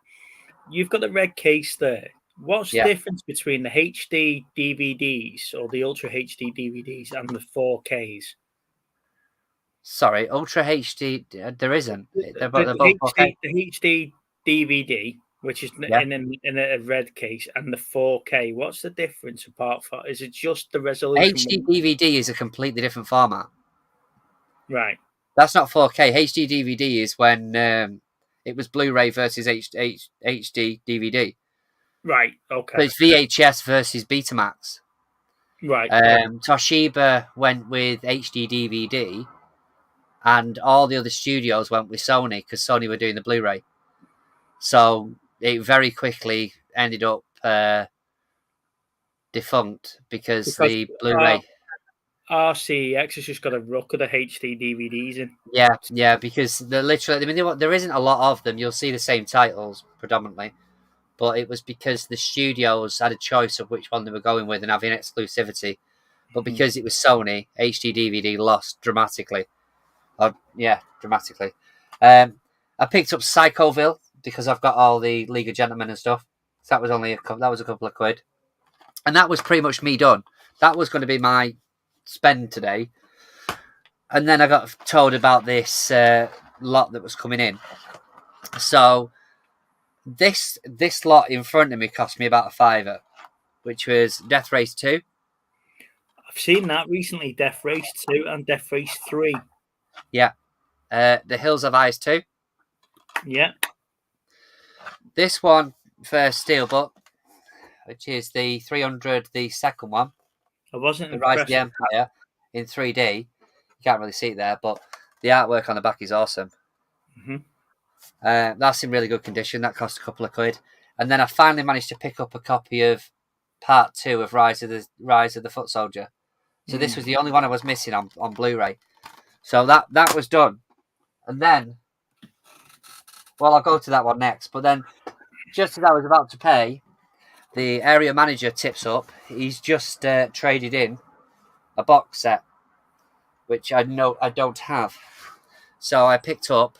You've got a red case there. What's the difference between the HD DVDs or the Ultra HD DVDs and the 4Ks? Sorry, Ultra HD, there isn't. They're both the HD DVD, which is in a red case, and the 4K. What's the difference apart from? Is it just the resolution? HD DVD is a completely different format. Right. That's not 4K. HD DVD is when it was Blu-ray versus HD DVD. Right. Okay. So it's VHS versus Betamax. Right. Toshiba went with HD DVD, and all the other studios went with Sony because Sony were doing the Blu-ray. So it very quickly ended up defunct because the Blu-ray. RCX has just got a ruck of the HD DVDs in. Yeah, because they're literally. I mean, there isn't a lot of them. You'll see the same titles predominantly, but it was because the studios had a choice of which one they were going with and having exclusivity. But because it was Sony, HD DVD lost dramatically. Dramatically. I picked up Psychoville because I've got all the League of Gentlemen and stuff. So that was a couple of quid, and that was pretty much me done. that was going to be my spend today. And then I got told about this lot that was coming in. So this lot in front of me cost me about £5, which was Death Race 2. I've seen that recently, Death Race 2 and Death Race 3. Yeah. The Hills of Eyes 2. Yeah. This one for Steelbook, which is the 300, the second one. I wasn't The Rise of impressed. the Empire in 3D. You can't really see it there, but the artwork on the back is awesome. Mm-hmm. That's in really good condition. That cost a couple of quid. And then I finally managed to pick up a copy of Part 2 of Rise of the Foot Soldier. So this was the only one I was missing on Blu-ray. So that was done. And then, well, I'll go to that one next. But then, just as I was about to pay, the area manager tips up. He's just traded in a box set, which I don't have. So I picked up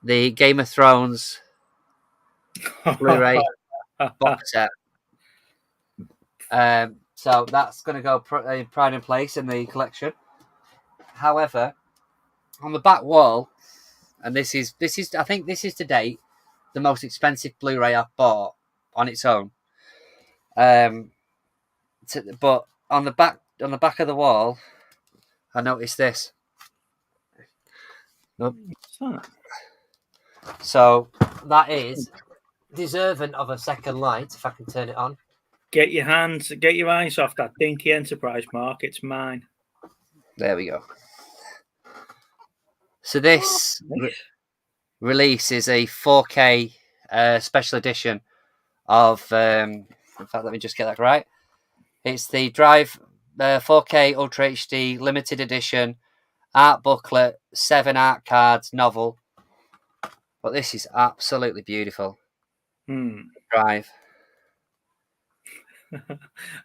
the Game of Thrones Blu-ray box set. So that's going to go pride in place in the collection. However, on the back wall, and this is I think this is to date the most expensive Blu-ray I've bought on its own. But on the back of the wall, I noticed this. Nope. So that is deserving of a second light. If I can turn it on. Get your eyes off that dinky Enterprise, Mark. It's mine. There we go. So this release is a 4K special edition of. In fact, let me just get that right. It's the Drive 4K Ultra HD limited edition art booklet, 7 art cards, novel. But this is absolutely beautiful. Drive.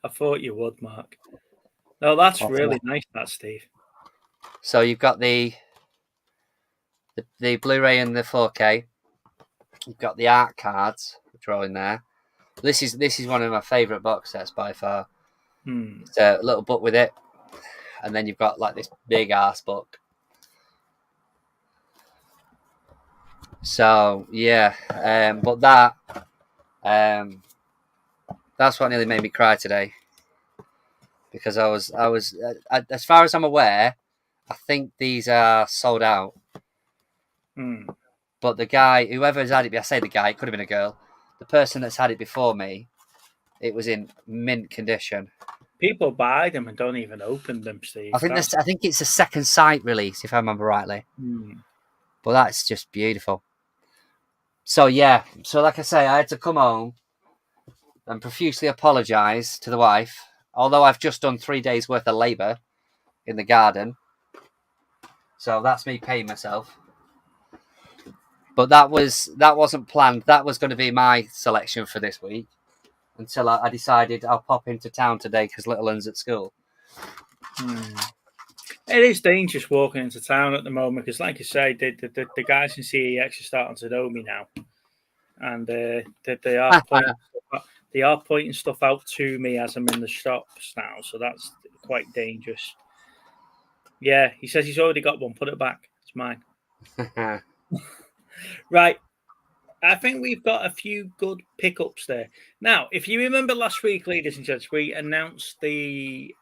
I thought you would, Mark. No, that's really nice, that, Steve. So you've got the Blu-ray and the 4K. You've got the art cards, which are all in there. This is one of my favourite box sets by far. It's a little book with it, and then you've got like this big ass book. So yeah, but that's what nearly made me cry today, because I was as far as I'm aware, I think these are sold out. But the guy, whoever has had it, I say the guy, it could have been a girl. The person that's had it before me, it was in mint condition. People buy them and don't even open them, Steve. I think it's a second sight release, if I remember rightly. But that's just beautiful. So yeah, like I say, I had to come home and profusely apologise to the wife, although I've just done 3 days worth of labour in the garden. So that's me paying myself. But that wasn't planned. That was going to be my selection for this week, until I decided I'll pop into town today because little one's at school. It is dangerous walking into town at the moment because, like I say, the guys in CEX are starting to know me now, and they are pointing stuff out to me as I'm in the shops now. So that's quite dangerous. Yeah, he says he's already got one. Put it back. It's mine. Right. I think we've got a few good pickups there. Now, if you remember last week, ladies and gents, we announced a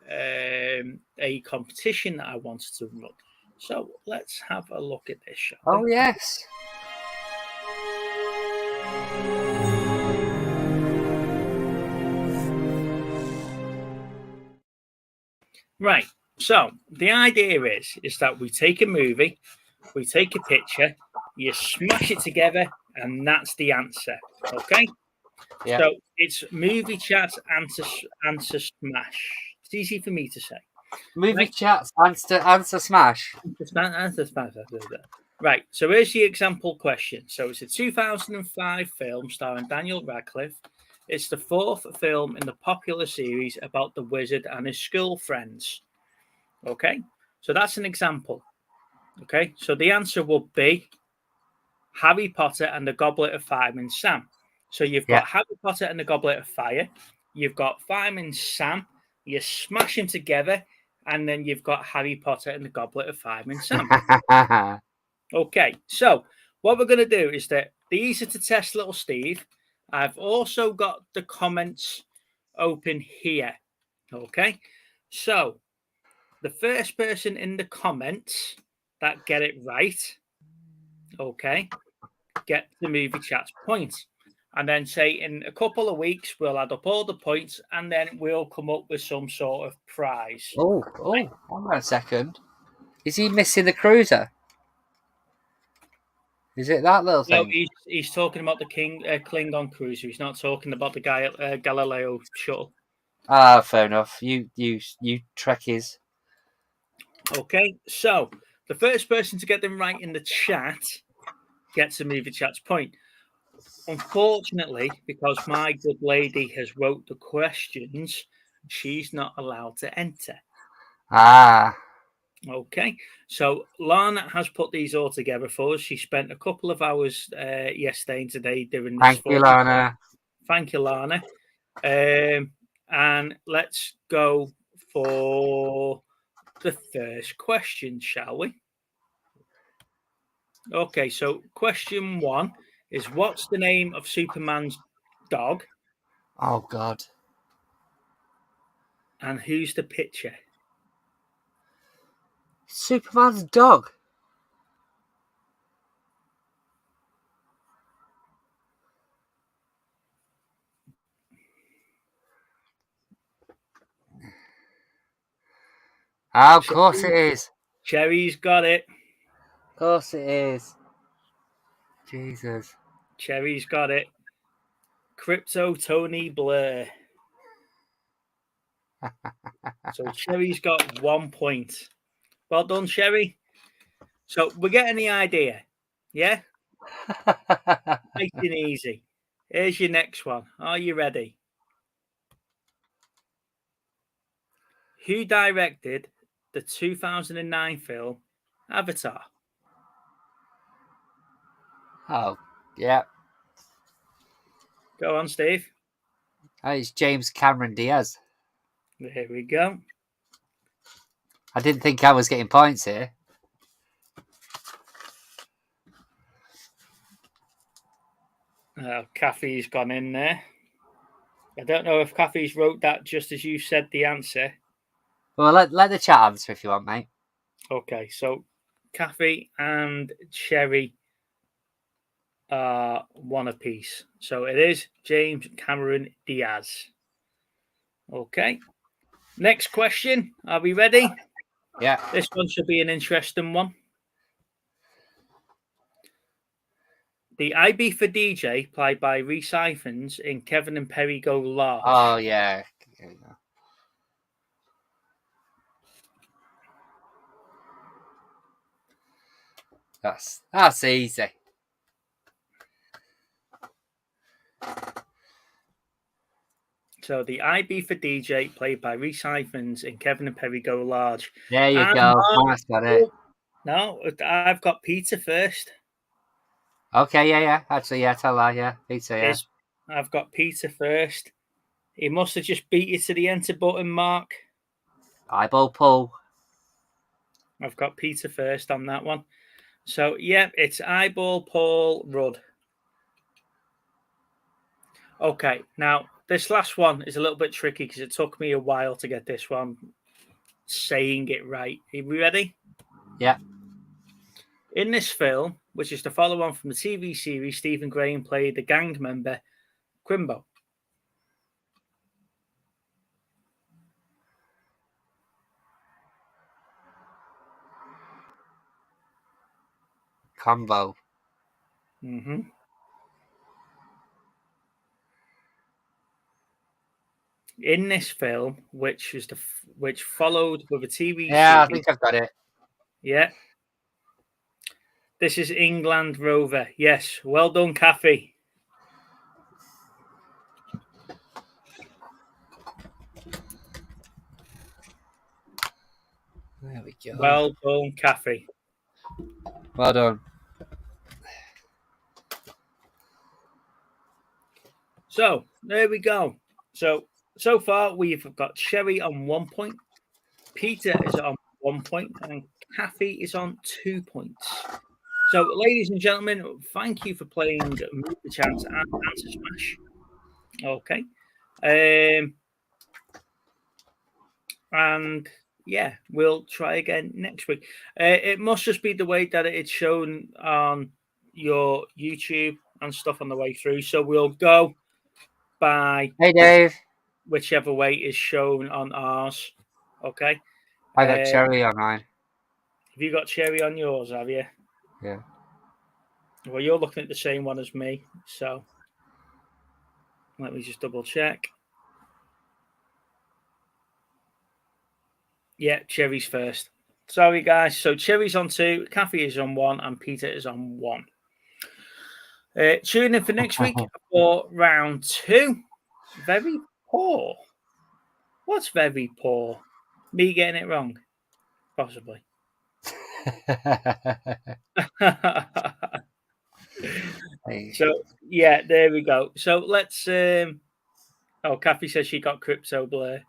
competition that I wanted to run. So let's have a look at this, shall we? Oh, yes. Right. So the idea is that we take a movie, we take a picture, you smash it together, and that's the answer. Okay? Yeah. So it's movie chat, answer smash. It's easy for me to say. Movie chat, answer smash. Answer smash. Right. So here's the example question. So it's a 2005 film starring Daniel Radcliffe. It's the 4th film in the popular series about the wizard and his school friends. Okay? So that's an example. Okay? So the answer would be Harry Potter and the Goblet of Fire and Sam. So you've got Harry Potter and the Goblet of Fire. You've got Fireman Sam, you smash them together, and then you've got Harry Potter and the Goblet of Fire and Sam. Okay, so what we're going to do is that these are to test little Steve. I've also got the comments open here. Okay, so the first person in the comments that get it right, okay, get the movie chat's points. And then say in a couple of weeks, we'll add up all the points and then we'll come up with some sort of prize. Oh, hang on a second. Is he missing the cruiser? Is it that little No, thing? he's talking about the Klingon cruiser. He's not talking about the guy at Galileo shuttle. Ah, fair enough. You Trekkies. Okay, so the first person to get them right in the chat gets a movie chat's point. Unfortunately, because my good lady has wrote the questions, she's not allowed to enter. Ah. Okay, so Lana has put these all together for us. She spent a couple of hours yesterday and today doing this. Thank you, Lana. Thank you, Lana. And let's go for the first question, shall we? Okay, so question 1 is, what's the name of Superman's dog? Oh, God. And who's the picture? Superman's dog. Oh, of course it is. Cherry's got it. Of course it is. Jesus. Cherry's got it. Crypto Tony Blair. So Cherry's got 1 point. Well done, Cherry. So we're getting the idea. Yeah? Nice and easy. Here's your next one. Are you ready? Who directed the 2009 film Avatar? Oh, yeah. Go on, Steve. It's James Cameron Diaz. There we go. I didn't think I was getting points here. Kathy's gone in there. I don't know if Kathy's wrote that just as you said the answer. Well, let the chat answer if you want, mate. Okay, so Kathy and Cherry are one apiece. So it is James Cameron Diaz. Okay. Next question. Are we ready? Yeah. This one should be an interesting one. The IB for DJ, played by Rhys Ifans in Kevin and Perry Go Large. Oh, yeah. That's easy. So the IB for DJ, played by Rhys Ifans in Kevin and Perry Go Large. There you go. Mark's got it. No, I've got Peter first. Okay, yeah. Actually, yeah, tell her, yeah. Peter, yeah. I've got Peter first. He must have just beat you to the enter button, Mark. Eyeball pull. I've got Peter first on that one. So, yeah, it's Eyeball Paul Rudd. Okay, now this last one is a little bit tricky because it took me a while to get this one saying it right. Are we ready? Yeah. In this film, which is the follow-on from the TV series, Stephen Graham played the gang member Quimbo. Combo. Mm-hmm. In this film, which followed with a TV series. Yeah, I think I've got it. Yeah. This is England Rover. Yes. Well done, Kathy. There we go. Well done, Kathy. Well done. So, there we go. So, so far we've got Cherry on 1 point, Peter is on 1 point, and Kathy is on 2 points. So, ladies and gentlemen, thank you for playing Move the Chance and Answer Smash. Okay. And yeah, we'll try again next week. It must just be the way that it's shown on your YouTube and stuff on the way through. So we'll go by Hey, Dave. whichever way is shown on ours. Okay. I got Cherry on mine. Have you got Cherry on yours, have you? Yeah. Well, you're looking at the same one as me. So let me just double check. Yeah, Cherry's first. Sorry, guys. So Cherry's on 2, Kathy is on 1, and Peter is on 1. Tune in for next week for round 2. Very poor. What's very poor? Me getting it wrong? Possibly. So, yeah, there we go. So let's... Kathy says she got Crypto Blur.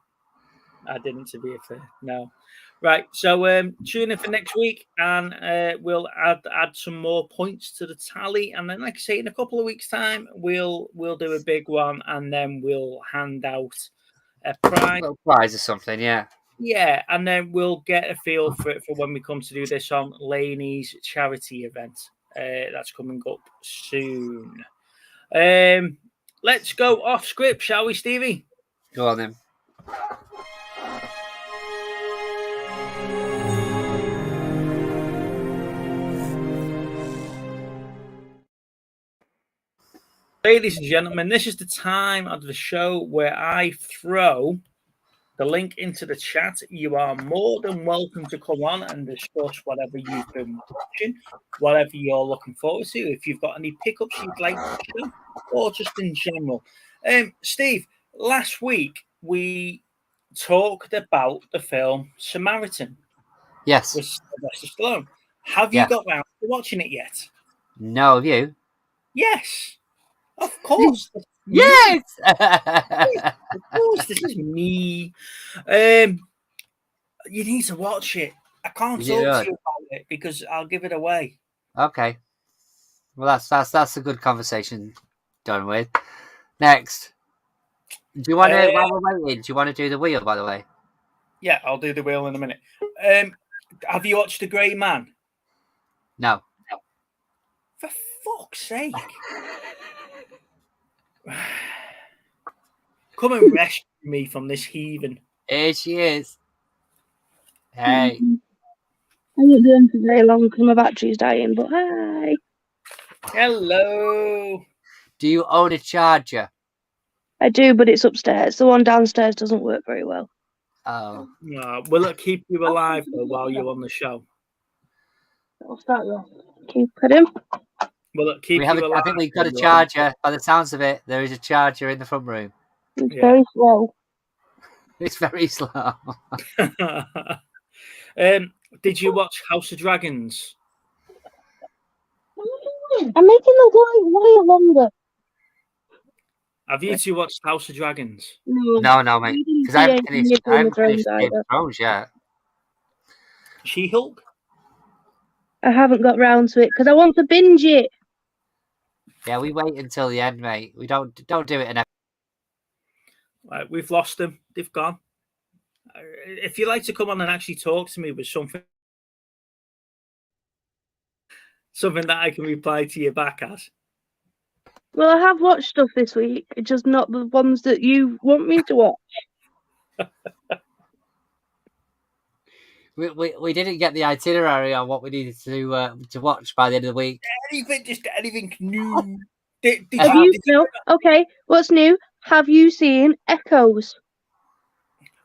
I didn't, to be fair. No. Right. So tune in for next week, and we'll add some more points to the tally. And then, like I say, in a couple of weeks' time, we'll do a big one, and then we'll hand out a prize. A little prize or something, yeah. Yeah, and then we'll get a feel for it for when we come to do this on Laney's charity event. That's coming up soon. Let's go off script, shall we, Stevie? Go on then. Ladies and gentlemen, this is the time of the show where I throw the link into the chat. You are more than welcome to come on and discuss whatever you've been watching, whatever you're looking forward to, if you've got any pickups you'd like to show, or just in general. Steve, last week we talked about the film Samaritan. Yes. With Sylvester Stallone. Have you got round to watching it yet? No, have you? Yes. Of course. Yes. Of course, this is me. You need to watch it. I can't talk to you about it because I'll give it away. Okay. Well, that's a good conversation done with. Next. Do you want to? While we're waiting, do you want to do the wheel? By the way. Yeah, I'll do the wheel in a minute. Have you watched The Grey Man? No. For fuck's sake. Come and rescue me from this heathen. Here she is. Hey. I won't do anything very long because my battery's dying, but hi. Hello. Do you own a charger? I do, but it's upstairs. The one downstairs doesn't work very well. Oh. No, will it keep you alive though while you're on the show? I'll start you off. Keep it in. Will it keep you alive? I think we've got a charger. By the sounds of it, there is a charger in the front room. It's very slow. It's very slow. Did you watch House of Dragons? I'm making the way longer. Have you two watched House of Dragons? No, mate. Because I haven't finished Game of Thrones yet. She-Hulk? I haven't got round to it because I want to binge it. Yeah, we wait until the end, mate. We don't do it. Right, we've lost them. They've gone. If you'd like to come on and actually talk to me with something that I can reply to you back as. Well, I have watched stuff this week. It's just not the ones that you want me to watch. We didn't get the itinerary on what we needed to watch by the end of the week. Anything new. Have you? No. Okay. What's new? Have you seen Echoes?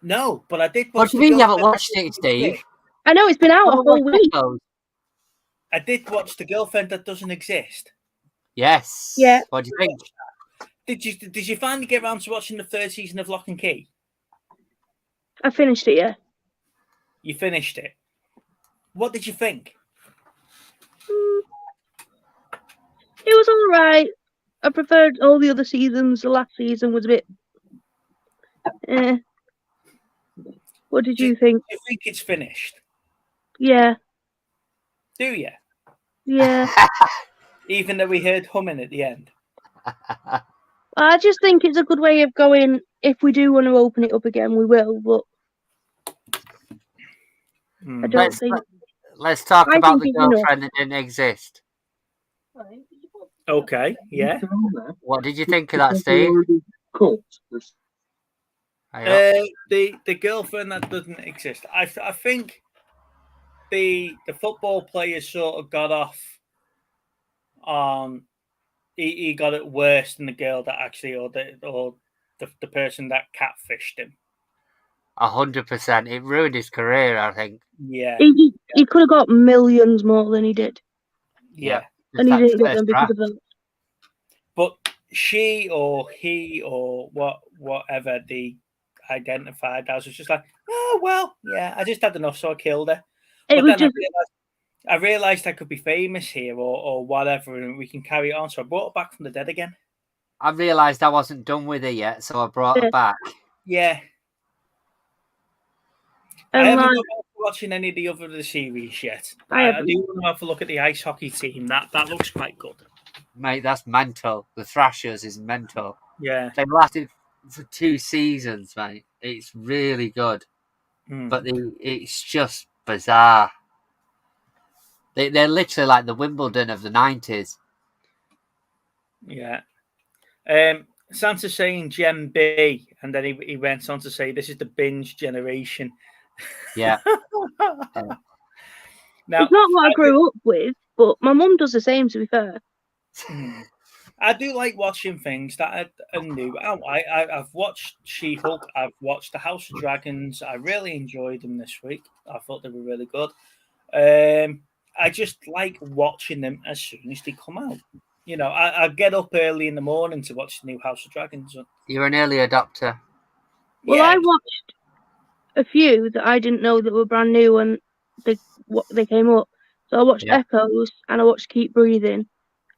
No, but I did watch. What do you mean you haven't watched it, Steve? I know it's been out a whole week. Echoes? I did watch The Girlfriend That Doesn't Exist. Yes. Yeah. What do you think? Did you finally get around to watching the third season of Lock and Key? I finished it, yeah. You finished it. What did you think? It was all right. I preferred all the other seasons. The last season was a bit What did you think? Do you think it's finished? Yeah, Do you? yeah. Even though we heard humming at the end. I just think it's a good way of going. If we do want to open it up again, we will. But I don't think. Let's talk I about think the it's enough. girlfriend that didn't exist. Okay, yeah. What did you think of that, Steve? The girlfriend that doesn't exist. I think the football players sort of got off on. He got it worse than the girl that actually, or the person that catfished him. 100%. It ruined his career, I think. Yeah. He could have got millions more than he did. Yeah. And he didn't get them because of that. But she or he or whatever they identified as was just like, oh well, yeah, I just had enough, so I killed her. But then I realised I could be famous here or whatever, and we can carry it on. So I brought her back from the dead again. I realised I wasn't done with her yet, so I brought her back. Yeah. I haven't been watching any of the other series yet. I do want to have a look at the ice hockey team. That looks quite good. Mate, that's mental. The Thrashers is mental. Yeah. They lasted for 2 seasons, mate. It's really good. But it's just bizarre. They're literally like the Wimbledon of the 90s. Yeah. Santa's saying Gen B, and then he went on to say this is the binge generation. Yeah. Now, it's not what I grew up with, but my mum does the same, to be fair. I do like watching things that are new. I've watched She-Hulk. I've watched The House of Dragons. I really enjoyed them this week. I thought they were really good. I just like watching them as soon as they come out. You know, I get up early in the morning to watch the new House of Dragons. You're an early adopter. Well, I watched a few that I didn't know that were brand new when they came up. So I watched Echoes, and I watched Keep Breathing,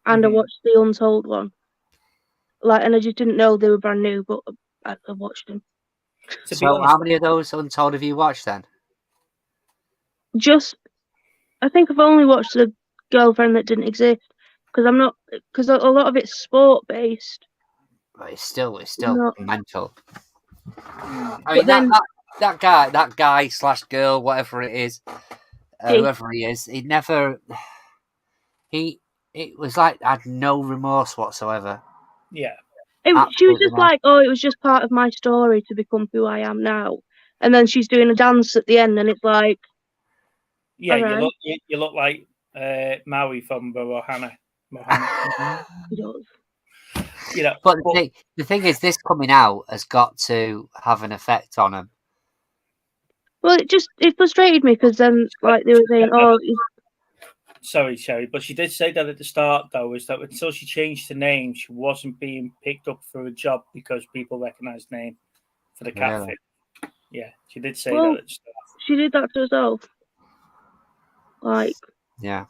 and I watched the Untold one. And I just didn't know they were brand new, but I watched them. So how many of those Untold have you watched then? I think I've only watched The Girlfriend That Didn't Exist, because a lot of it's sport based. But it's still mental. I mean, that guy / girl, whatever it is, whoever he is, it was like had no remorse whatsoever. Yeah. She was just like, it was just part of my story to become who I am now. And then she's doing a dance at the end, and it's like, yeah, you look like Maui from Mohana. You know, but the thing is, this coming out has got to have an effect on him. Well, it frustrated me because then, like, they were saying, Sorry, Sherry, but she did say that at the start, though, is that until she changed the name, she wasn't being picked up for a job because people recognised the name for the catfish. Really? Yeah, she did say that at the start. She did that to herself. Like, yeah,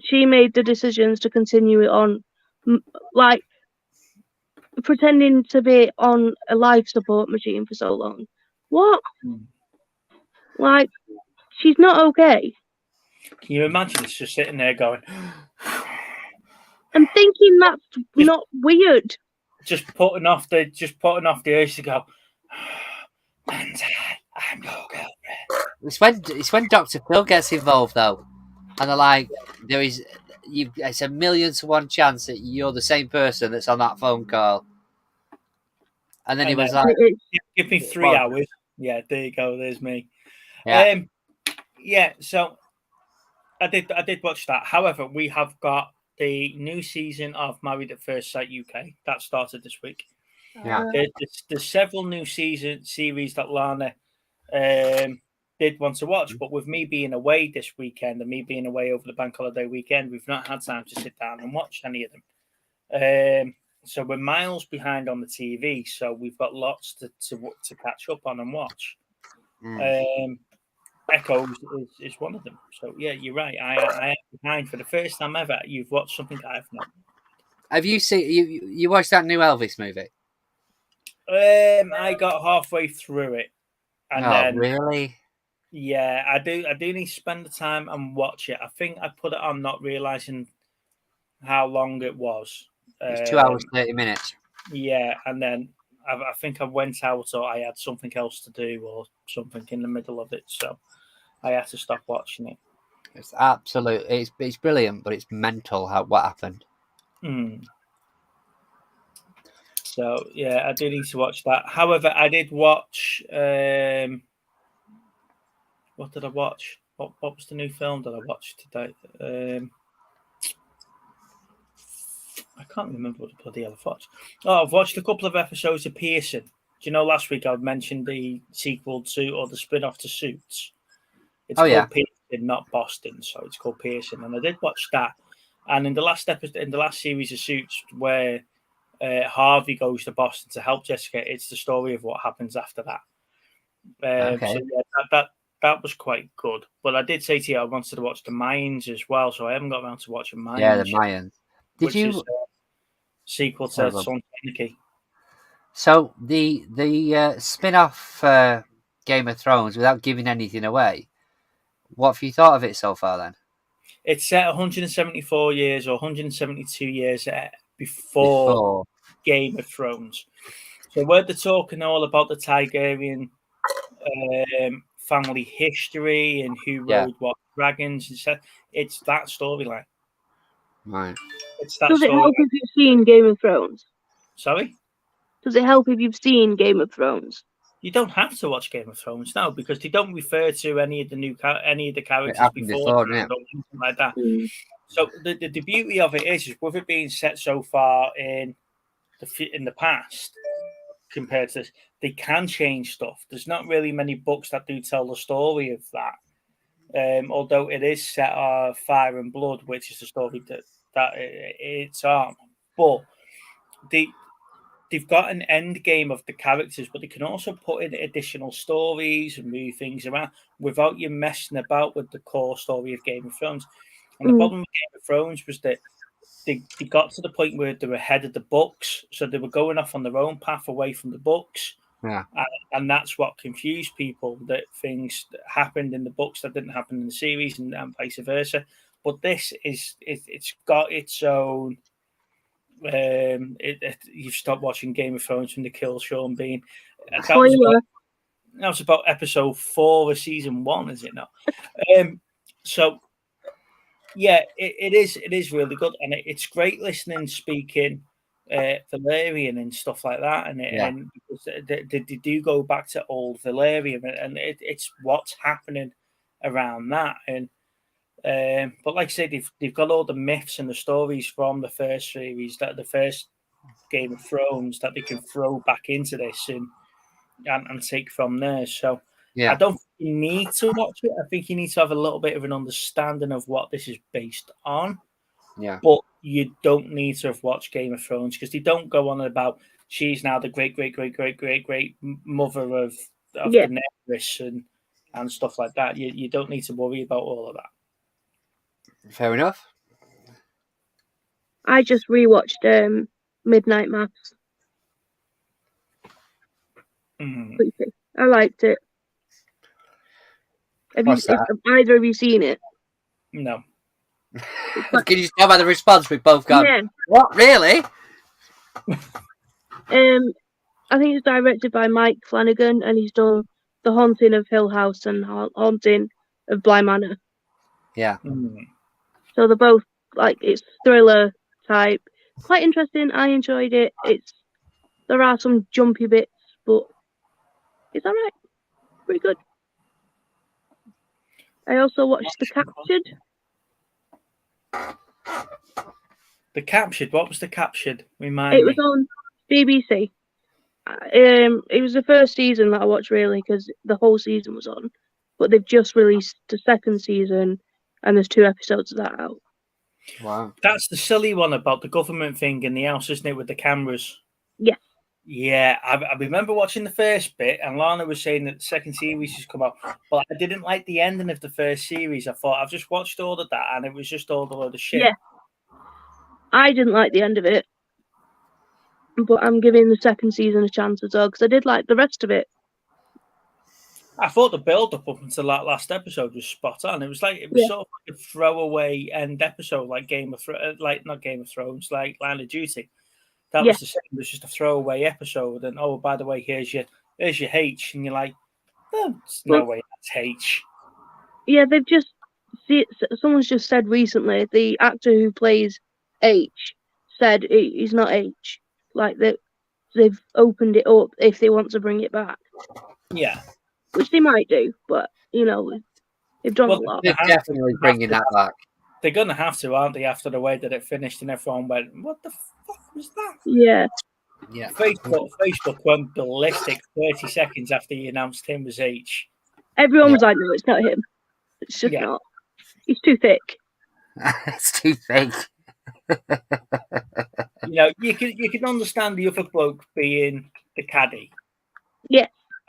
she made the decisions to continue it on, like, pretending to be on a life support machine for so long. What? Like, she's not okay. Can you imagine us just sitting there going, I'm thinking that's not weird. Just putting off the urge to go, and I'm no girlfriend. It's when Dr. Phil gets involved though, and they're like, it's a 1,000,000 to 1 chance that you're the same person that's on that phone call. And then he was like, give me 3 hours. Yeah, there you go. There's me. Yeah. So I did watch that. However, we have got the new season of Married at First Sight UK that started this week. Yeah, there's several new series that Lana did want to watch, but with me being away this weekend and me being away over the bank holiday weekend, we've not had time to sit down and watch any of them. So we're miles behind on the TV, so we've got lots to catch up on and watch. Echoes is one of them. So yeah, you're right. I am behind for the first time ever. You've watched something I've not. Have you seen you watched that new Elvis movie? I got halfway through it, and then really? Yeah, I do need to spend the time and watch it. I think I put it on not realizing how long it was. It's 2 hours 30 minutes. Yeah, and then I think I went out or I had something else to do or something in the middle of it, so I had to stop watching it. It's absolute. It's brilliant, but it's mental what happened. So yeah, I do need to watch that. However, I did watch. What did I watch? What was the new film that I watched today? I can't remember what the bloody hell I've watched. Oh, I've watched a couple of episodes of Pearson. Do you know last week I mentioned the sequel to or the spin-off to Suits? It's called Pearson, not Boston, so it's called Pearson. And I did watch that. And in the last episode, in the last series of Suits, where Harvey goes to Boston to help Jessica, it's the story of what happens after that. So yeah, that was quite good. But I did say to you I wanted to watch the Mayans as well, so I haven't got around to watching Mayans. Yeah, the Mayans. Which is a sequel to Sons of Anarchy. So the spin-off Game of Thrones, without giving anything away, what have you thought of it so far then? It's set 174 years or 172 years before Game of Thrones. So where they're talking all about the Targaryen family history and who rode what dragons and stuff, it's that storyline. Right. It's that Does it help if you've seen Game of Thrones? Sorry? Does it help if you've seen Game of Thrones? You don't have to watch Game of Thrones now because they don't refer to any of the characters before or anything like that. So the beauty of it is with it being set so far in the past compared to this, they can change stuff. There's not really many books that do tell the story of that. Although it is set on Fire and Blood, which is the story that it's on. But they've got an end game of the characters, but they can also put in additional stories and move things around without you messing about with the core story of Game of Thrones. And the problem with Game of Thrones was that they got to the point where they were ahead of the books, so they were going off on their own path away from the books. Yeah. And that's what confused people, that things that happened in the books that didn't happen in the series and vice versa. But this it's got its own. You've stopped watching Game of Thrones when they kill Sean Bean. That was about episode 4 of season 1, is it not? So yeah, it is really good, and it's great listening, speaking Valyrian and stuff like that, and they do go back to old Valyrian, and it's what's happening around that, and but like I said, they've got all the myths and the stories from the first series, that the first Game of Thrones, that they can throw back into this and take from there. So I don't think you need to watch it. I think you need to have a little bit of an understanding of what this is based on. Yeah. But you don't need to have watched Game of Thrones, because they don't go on about she's now the great mother of Daenerys and stuff like that. You don't need to worry about all of that. Fair enough. I just rewatched Midnight Mass. I liked it. Have either of you seen it? No. Can you tell by the response we've both gone? Yeah. What, really? I think it's directed by Mike Flanagan, and he's done The Haunting of Hill House and Haunting of Bly Manor. Yeah. So they're both it's thriller type. Quite interesting. I enjoyed it. There are some jumpy bits, but it's alright. Pretty good. I also watched The Captured. The Captured? What was The Captured? Remind me. It was on BBC. It was the first season that I watched, really, because the whole season was on. But they've just released the second season, and there's 2 episodes of that out. Wow. That's the silly one about the government thing in the house, isn't it, with the cameras? Yeah. Yeah, I remember watching the first bit, and Lana was saying that the second series has come out, but I didn't like the ending of the first series. I thought, I've just watched all of that, and it was just all a load of shit. Yeah. I didn't like the end of it. but I'm giving the second season a chance as well because I did like the rest of it. I thought the build-up up until that last episode was spot on. It was sort of like a throwaway end episode, like not Game of Thrones, like Line of Duty. That was the same. It was just a throwaway episode, and oh, by the way, here's your H, and you're like, no way, that's H. Yeah, someone's just said recently the actor who plays H said he's not H. Like they've opened it up if they want to bring it back. Yeah. Which they might do, but they've done a lot. They're definitely bringing that back. They're gonna have to, aren't they? After the way that it finished, and everyone went, "What the fuck was that?" Yeah. Yeah. Facebook went ballistic 30 seconds after he announced him as H. Everyone was like, "No, it's not him. It's just not. He's too thick." It's too thick. You can understand the other bloke being the caddie. Yeah.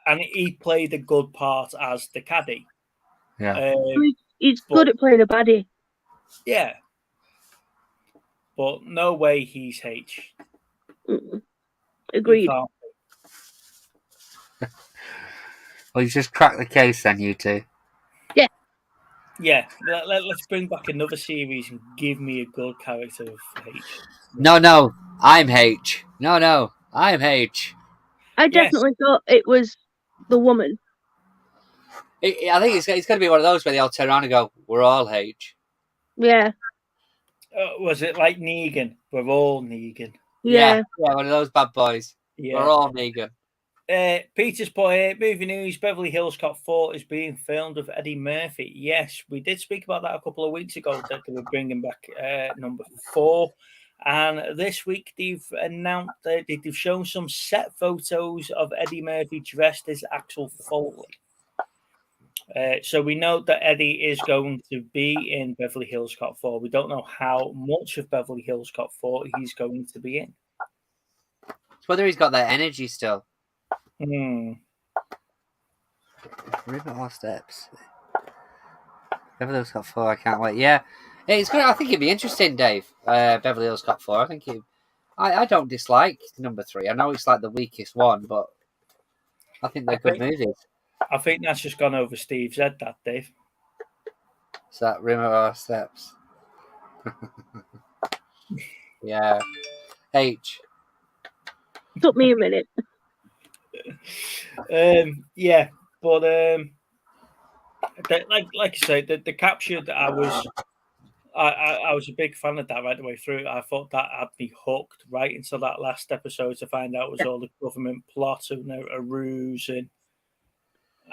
And he played a good part as the caddie. Yeah. He's good at playing a baddie. Yeah. But no way he's H. Agreed. Well, you just cracked the case then, you two. Yeah. Yeah. Let's bring back another series and give me a good character of H. No, I'm H. No, I'm H. I definitely thought it was the woman. I think it's going to be one of those where they all turn around and go, "We're all H." Yeah. Was it like Negan? We're all Negan. Yeah, one of those bad boys. Yeah. We're all Negan. Peter's put here, movie news, Beverly Hills Cop 4 is being filmed with Eddie Murphy. Yes, we did speak about that a couple of weeks ago, that they were bringing back number 4. And this week they've announced that they've shown some set photos of Eddie Murphy dressed as Axel Foley. So we know that Eddie is going to be in Beverly Hills Cop 4. We don't know how much of Beverly Hills Cop 4 he's going to be in. It's whether he's got that energy still. Read my last steps. Beverly Hills Cop 4, I can't wait. Yeah. It's good. I think it'd be interesting, Dave. Beverly Hills Cop 4. I think I don't dislike number 3. I know it's like the weakest one, but I think they're good movies. I think that's just gone over Steve's head, that, Dave. Is that rim of our steps? Yeah. H. It took me a minute. Yeah, but like I say, the capture that I was a big fan of that right the way through. I thought that had me hooked right into that last episode to find out it was all the government plot and a ruse and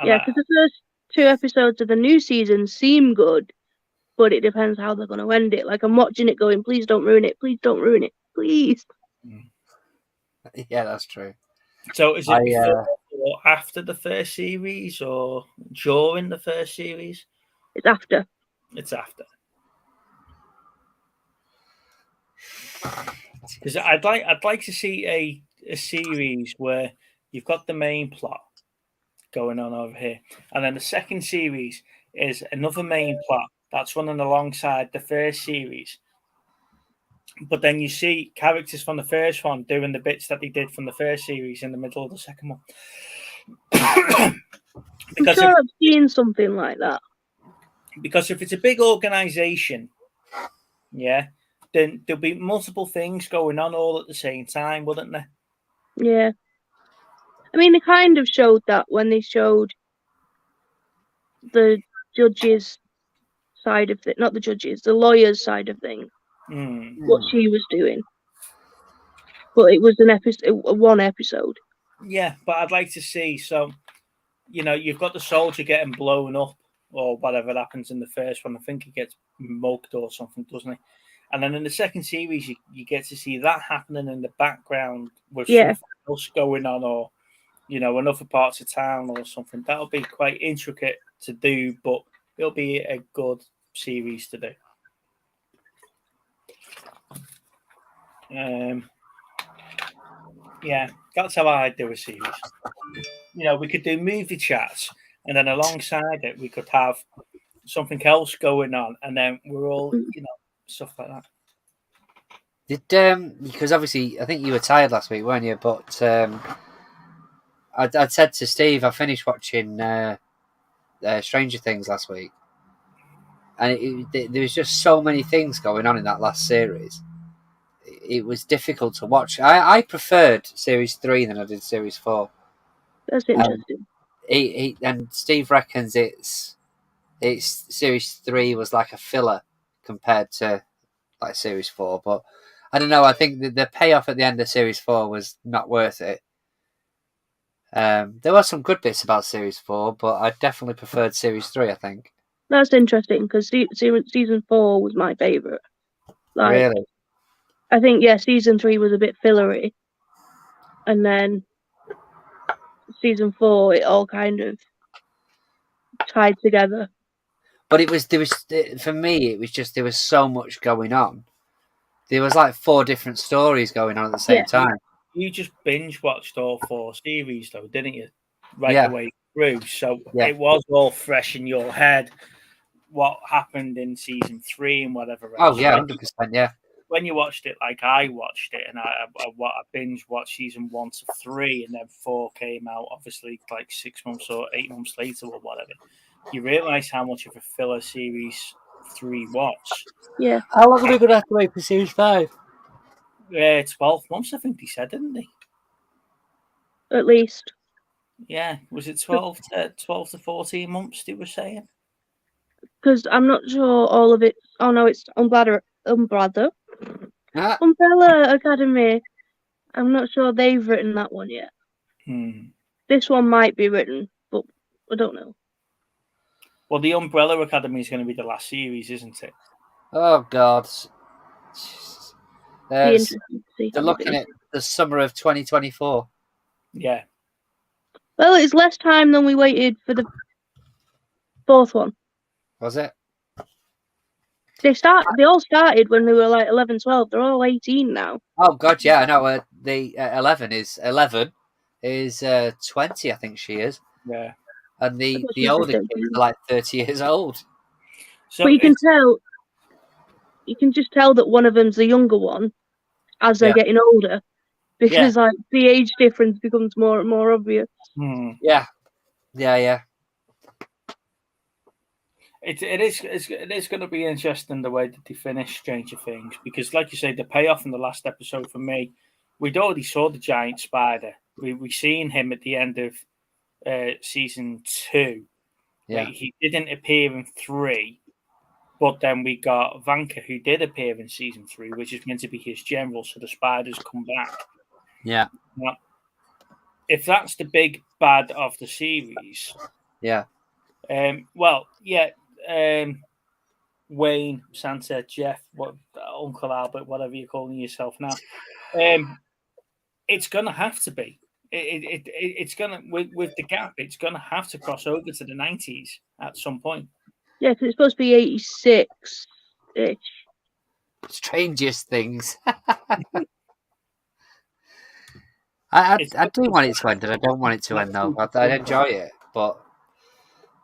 yeah, because the first 2 episodes of the new season seem good, but it depends how they're going to end it. Like, I'm watching it going, please don't ruin it. Please don't ruin it. Please. Yeah, that's true. So is it before or after the first series or during the first series? It's after. It's after. Because I'd like to see a series where you've got the main plot going on over here, and then the second series is another main plot that's running alongside the first series. But then you see characters from the first one doing the bits that they did from the first series in the middle of the second one. Because I'm sure I've seen something like that. Because if it's a big organization, yeah, then there'll be multiple things going on all at the same time, wouldn't there? Yeah. I mean, they kind of showed that when they showed the judge's side of it, not the judge's, the lawyer's side of things. What she was doing, but it was one episode. Yeah, but I'd like to see you've got the soldier getting blown up or whatever happens in the first one. I think he gets mugged or something, doesn't he? And then in the second series, you get to see that happening in the background with something else going on, or in other parts of town or something. That'll be quite intricate to do, but it'll be a good series to do. Yeah, that's how I do a series. We could do movie chats, and then alongside it, we could have something else going on, and then we're all, stuff like that. Because obviously I think you were tired last week, weren't you? But I'd said to Steve I finished watching Stranger Things last week, and there was just so many things going on in that last series. It was difficult to watch. I preferred series 3 than I did series 4. That's interesting. And Steve reckons it's series 3 was like a filler compared to like series 4, but I don't know. I think the payoff at the end of series 4 was not worth it. There were some good bits about series 4, but I definitely preferred series 3. I think. That's interesting because season 4 was my favorite. Like, really, I think season 3 was a bit fillery, and then season 4 it all kind of tied together. but for me. It was just there was so much going on. There was like 4 different stories going on at the same time. You just binge watched all 4 series, though, didn't you? Right the way through. So it was all fresh in your head. What happened in season 3 and whatever else. Oh yeah, 100%. Yeah. When you watched it, like I watched it, and I binge watched season 1 to 3, and then 4 came out, obviously, like 6 months or 8 months later or whatever. You realise how much of a filler series 3 was. Yeah. How long are we going to have to wait for series 5? 12 months, I think they said, didn't they? At least. Yeah, was it 12 to 14 months they were saying? Because I'm not sure all of it. Oh no, it's Umbrella Academy. I'm not sure they've written that one yet. This one might be written, but I don't know. Well, the Umbrella Academy is going to be the last series, isn't it? Oh God. They're looking at the summer of 2024. Yeah. Well, it's less time than we waited for the 4th one. Was it? They all started when they were like 11, 12. They're all 18 now. Oh God, yeah, I know. The 11 is 20, I think she is. Yeah. And the older kids are like 30 years old. So but you can tell. You can just tell that one of them's the younger one as they're getting older, because like the age difference becomes more and more obvious. Yeah. It is going to be interesting the way that they finish Stranger Things, because, like you say, the payoff in the last episode for me, we'd already saw the giant spider. We seen him at the end of season 2. Yeah, he didn't appear in 3, but then we got Vanka, who did appear in season 3, which is meant to be his general. So the spiders come back. Yeah. Now, if that's the big bad of the series, Wayne, Santa, Jeff, Uncle Albert, whatever you're calling yourself now, it's going to have to be. It's going to, with the gap, it's going to have to cross over to the 90s at some point. Yeah, because it's supposed to be 86-ish. Strangest Things. I do want it to end, and I don't want it to end, though. I enjoy it, but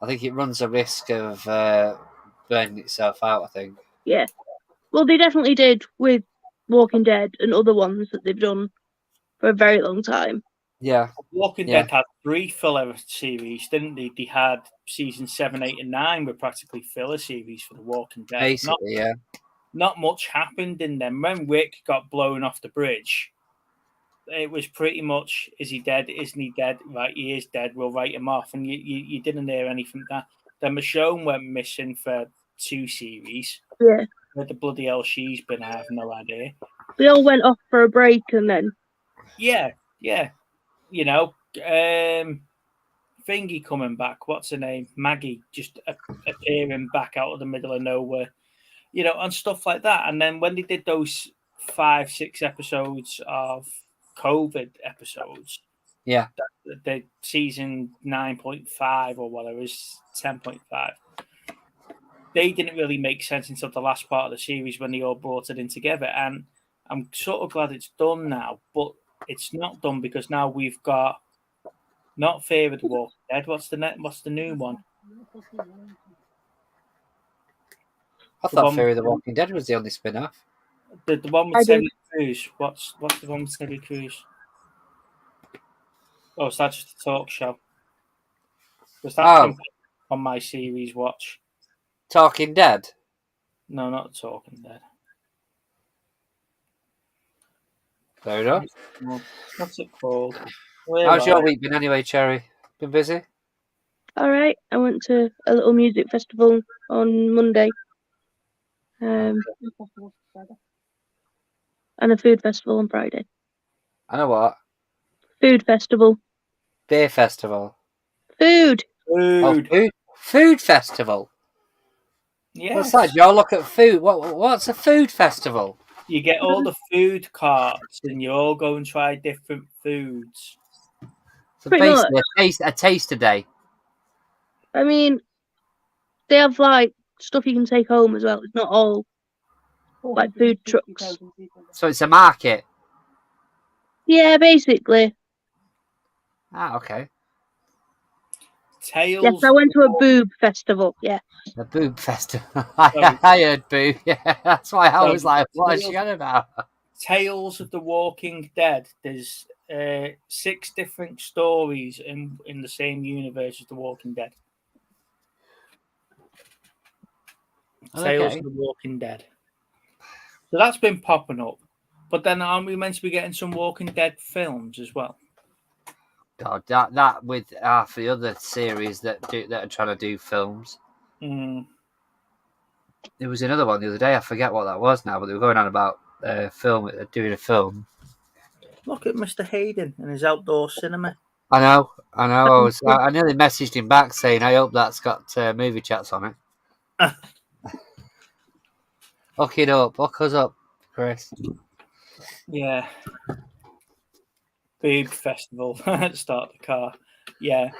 I think it runs a risk of burning itself out, I think. Yeah. Well, they definitely did with Walking Dead and other ones that they've done for a very long time. Yeah. Walking Dead had 3 filler series, didn't they? They had season 7, 8, and 9 were practically filler series for The Walking Dead. Basically, Not much happened in them. When Rick got blown off the bridge, it was pretty much, is he dead? Isn't he dead? Right, he is dead. We'll write him off. And you didn't hear anything like that. Then Michonne went missing for 2 series. Yeah. Where the bloody hell she's been, I have no idea. They all went off for a break and then. Yeah. You know, Thingy coming back. What's her name? Maggie just appearing back out of the middle of nowhere. You know, and stuff like that. And then when they did those 5, 6 episodes of COVID episodes, the season 9.5 or whatever is 10.5. They didn't really make sense until the last part of the series when they all brought it in together. And I'm sort of glad it's done now, but it's not done because now we've got not Fear of the Walking Dead. What's the new one? I thought Fear of the Walking Dead was the only spin-off. The one with Terry Crews. What's the one with Terry Crews? Oh, is that just a talk show? Was that been on my series watch? Talking Dead? No, not Talking Dead. Fair enough. What's it called? How's your week been anyway, Cherry? Been busy? All right. I went to a little music festival on Monday. And a food festival on Friday. I know what? Food festival. Beer festival. Food. Oh, food festival. Yes. What's that? You all look at food. What's a food festival? You get all the food carts and you all go and try different foods. So basically a taster day. I mean, they have like stuff you can take home as well. It's not all like food trucks. So it's a market. Yeah, basically. Ah, okay. Tales. Yes, I went to a boob festival. Yeah. A boob festival. I heard boob. Yeah, that's why I was like, what is she on about? Tales of the Walking Dead. There's 6 different stories in the same universe as the Walking Dead. Tales of the Walking Dead. So that's been popping up. But then aren't we meant to be getting some Walking Dead films as well? God, that with half the other series that are trying to do films. Mm. There was another one the other day. I forget what that was now, but they were going on about doing a film. Look at Mr. Hayden and his outdoor cinema. I know. I nearly messaged him back saying, I hope that's got movie chats on it. Hook it up. Hook us up, Chris. Yeah. Boob festival. Start the car. Yeah.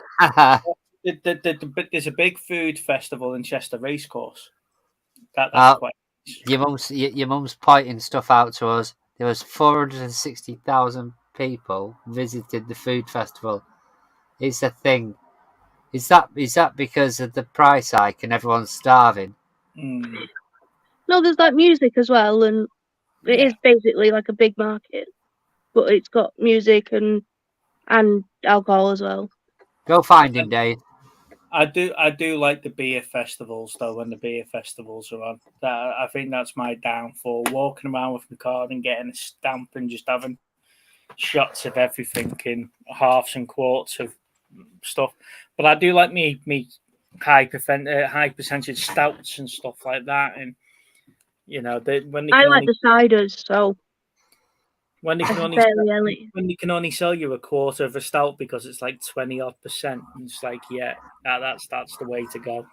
There's a big food festival in Chester Racecourse. That's quite nice. Your mum's pointing stuff out to us. There was 460,000 people visited the food festival. It's a thing. Is that because of the price hike and everyone's starving? Mm. No, there's like music as well, and it is basically like a big market, but it's got music and alcohol as well. Go find him, Dave. I do like the beer festivals though. When the beer festivals are on, I think that's my downfall. Walking around with my card and getting a stamp and just having shots of everything in halves and quarts of stuff. But I do like me high percentage stouts and stuff like that. And you know, I like the ciders, so when they can only sell you a quarter of a stout because it's like 20% and it's like, yeah, that's the way to go.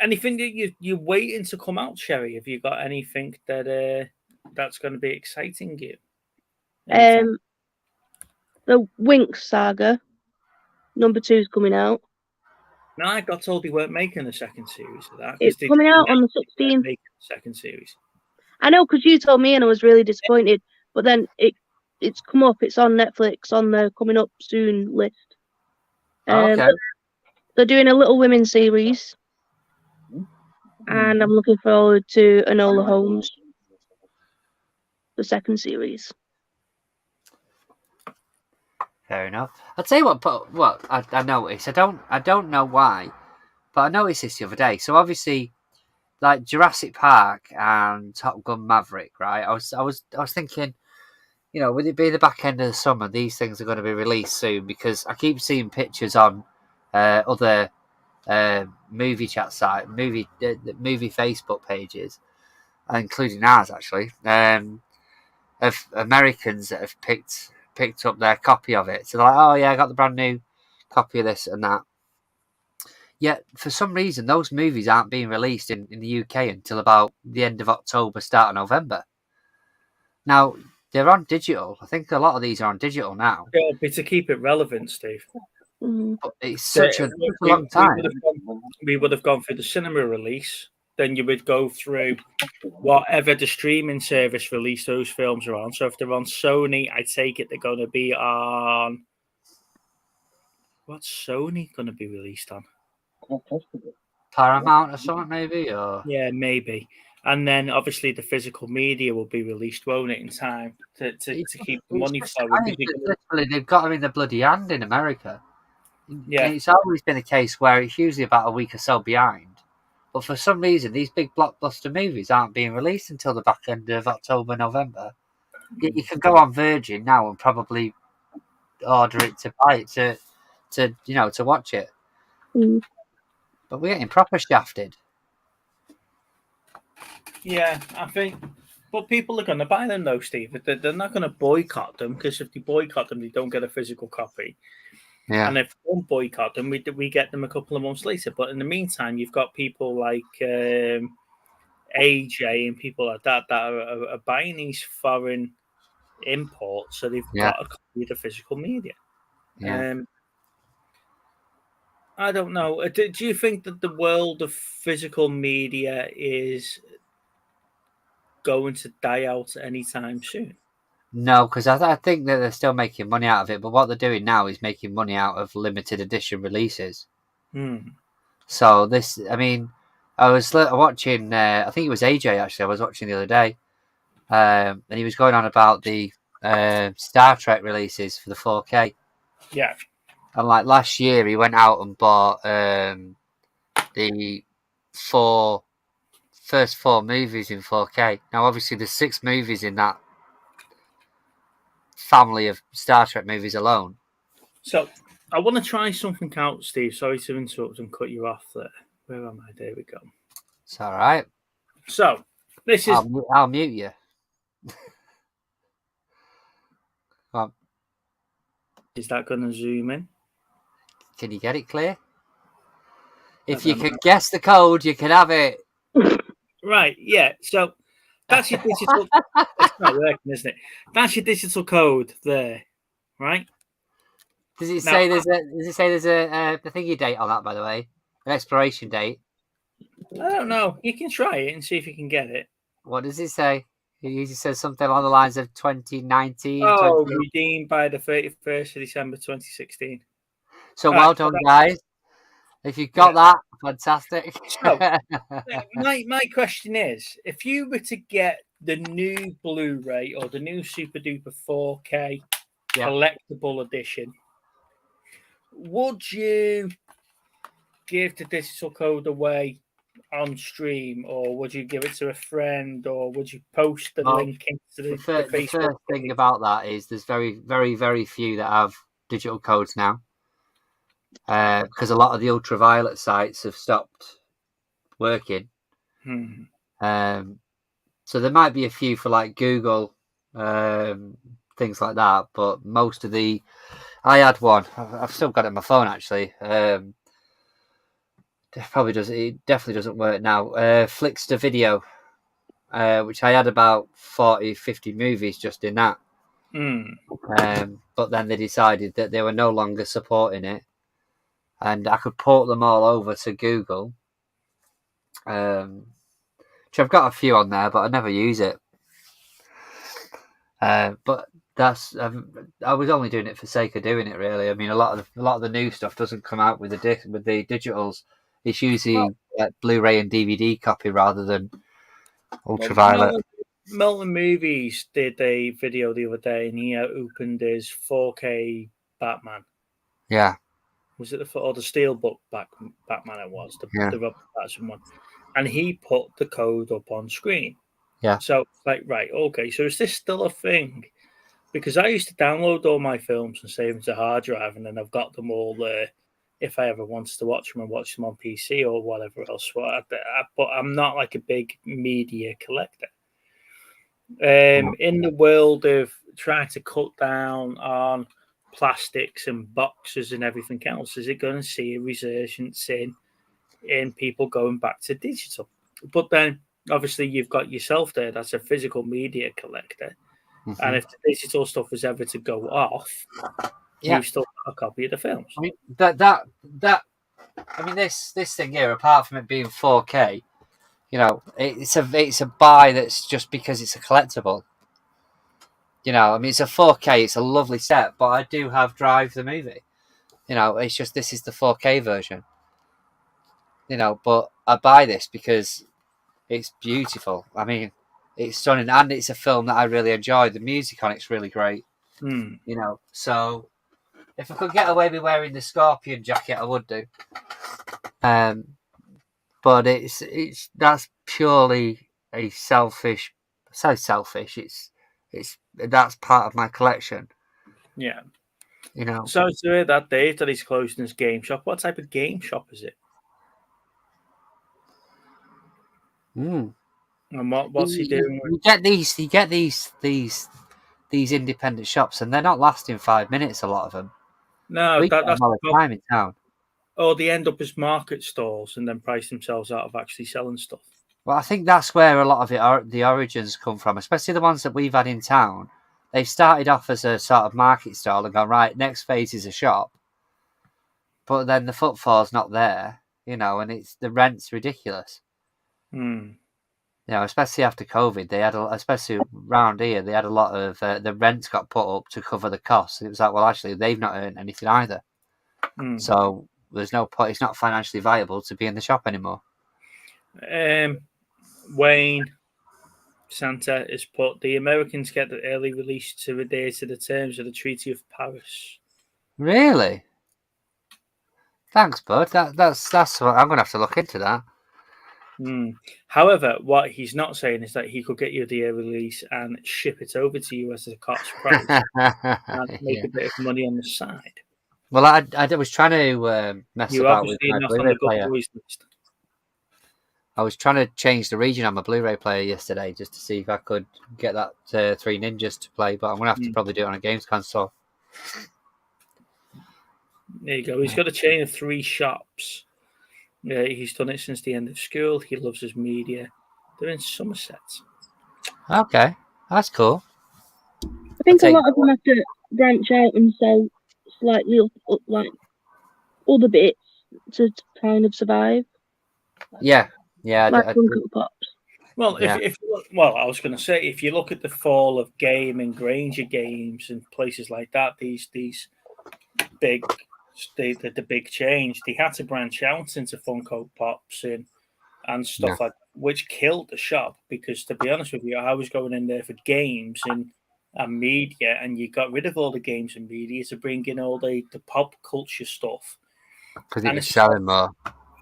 Anything that you're waiting to come out, Sherry? Have you got anything that's going to be exciting you? The Winx saga number 2 is coming out. No, I got told they weren't making a second series of that. It's coming out on the 16th. Second series. I know, because you told me and I was really disappointed. But then it's come up. It's on Netflix on the coming up soon list. Okay. They're doing a Little Women series. And I'm looking forward to Enola Holmes, the second series. Fair enough. I'll tell you what I noticed. I don't know why, but I noticed this the other day. So obviously, like Jurassic Park and Top Gun Maverick, right? I was thinking, you know, with it being the back end of the summer, these things are going to be released soon because I keep seeing pictures on other movie chat site, movie Facebook pages, including ours actually, of Americans that have picked up their copy of it. So they're like, oh yeah, I got the brand new copy of this and that. Yet for some reason, those movies aren't being released in the UK until about the end of October, start of November. Now they're on digital. I think a lot of these are on digital now. It'll be to keep it relevant, Steve. But it's such a long time. We would have gone through the cinema release. Then you would go through whatever the streaming service release those films are on. So if they're on Sony, I take it they're going to be on. What's Sony going to be released on? Paramount or something, maybe? Or yeah, maybe. And then obviously the physical media will be released, won't it, in time to keep the money flowing. Literally, they've got them in the bloody hand in America. Yeah. It's always been a case where it's usually about a week or so behind. But for some reason, these big blockbuster movies aren't being released until the back end of October, November. You can go on Virgin now and probably order it to buy it to watch it. Mm. But we're getting proper shafted. Yeah, I think. But people are going to buy them though, Steve. They're not going to boycott them, because if they boycott them, they don't get a physical copy. Yeah. And if they don't boycott them, we get them a couple of months later. But in the meantime, you've got people like AJ and people like that are buying these foreign imports, so they've got a copy of the physical media. Yeah. I don't know. Do you think that the world of physical media is going to die out anytime soon? No, because I think that they're still making money out of it. But what they're doing now is making money out of limited edition releases. So this, I mean, I was watching. I think it was AJ actually. I was watching the other day, and he was going on about the Star Trek releases for the 4K. Yeah. And like last year, he went out and bought the first four movies in 4K. Now, obviously, there's 6 movies in that family of Star Trek movies alone. So I want to try something out, Steve. Sorry to interrupt and cut you off there. Where am I? There we go. It's all right. So this is. I'll mute you. Come on. Is that going to zoom in? Can you get it clear? If you can guess the code, you can have it. Right. Yeah. So that's your digital. It's not working, isn't it? That's your digital code there, right? Does it say there's a thingy date on that, by the way? An expiration date? I don't know. You can try it and see if you can get it. What does it say? It usually says something along the lines of 2019. Oh, redeemed by the 31st of December 2016. So well done, guys. If you've got that, fantastic. So, my question is, if you were to get the new Blu-ray or the new Super Duper 4K collectible edition, would you give the digital code away on stream, or would you give it to a friend, or would you post the link into the Facebook? The first thing about that is there's very, very, very few that have digital codes now. Because a lot of the ultraviolet sites have stopped working. So there might be a few for like Google, things like that, but most of I had one. I've still got it on my phone actually. It definitely doesn't work now. Flixster Video, which I had about 40, 50 movies just in that. But then they decided that they were no longer supporting it. And I could port them all over to Google. Which I've got a few on there, but I never use it. But I was only doing it for sake of doing it, really. I mean, a lot of the new stuff doesn't come out with the digitals. It's usually Blu-ray and DVD copy rather than ultraviolet. Melton Movies did a video the other day, and he opened his 4K Batman. Yeah. Was it the Steelbook Batman? It was the Robert Pattinson one, and he put the code up on screen. Yeah. So right, okay. So is this still a thing? Because I used to download all my films and save them to hard drive, and then I've got them all there if I ever wanted to watch them and watch them on PC or whatever else. But I'm not like a big media collector. In the world of trying to cut down on plastics and boxes and everything else, is it going to see a resurgence in people going back to digital? But then obviously you've got yourself there, that's a physical media collector, and if the digital stuff was ever to go off, you've still got a copy of the films. I mean this thing here, apart from it being 4K, it's a buy that's just because it's a collectible. I mean, it's a 4K, it's a lovely set, but I do have Drive the movie. It's just this is the 4K version. But I buy this because It's beautiful. I mean, it's stunning, and it's a film that I really enjoy. The music on it's really great. Mm. You know, so if I could get away with wearing the Scorpion jacket, I would do. But it's that's purely a selfish. So selfish. It's that's part of my collection. Yeah. You know. So to hear that Dave that he's closing his game shop. What type of game shop is it? Mm. And what's he doing? You get these independent shops, and they're not lasting 5 minutes. A lot of them. No, We get that's them all the time in town. Oh, they end up as market stalls and then price themselves out of actually selling stuff. Well, I think that's where a lot of the origins come from, especially the ones that we've had in town. They've started off as a sort of market stall and gone, right, next phase is a shop. But then the footfall's not there, you know, and the rent's ridiculous. Mm. You know, especially after COVID, they had, especially around here, they had a lot of, the rents got put up to cover the costs. And it was like, well, actually, they've not earned anything either. Mm. So there's no point, it's not financially viable to be in the shop anymore. Wayne Santa has put the Americans get the early release to adhere to the terms of the Treaty of Paris. Really? Thanks, bud. That's what I'm gonna have to look into that. Mm. However, what he's not saying is that he could get you the early release and ship it over to you as a cost price and make a bit of money on the side. Well, I was trying to mess about with my Blu-ray player. List. I was trying to change the region on my Blu-ray player yesterday just to see if I could get that Three Ninjas to play, but I'm going to have to probably do it on a games console. There you go. He's got a chain of 3 shops. He's done it since the end of school. He loves his media. They're in Somerset. Okay, that's cool. I think a lot of them have to branch out and sell slightly up like other bits to kind of survive. Yeah. Like Funko Pops. Well, if I was going to say, if you look at the fall of Game and Granger Games and places like that, these big, the big change, they had to branch out into Funko Pops and stuff like that, which killed the shop because, to be honest with you, I was going in there for games and media, and you got rid of all the games and media to bring in all the pop culture stuff. Because it was selling more.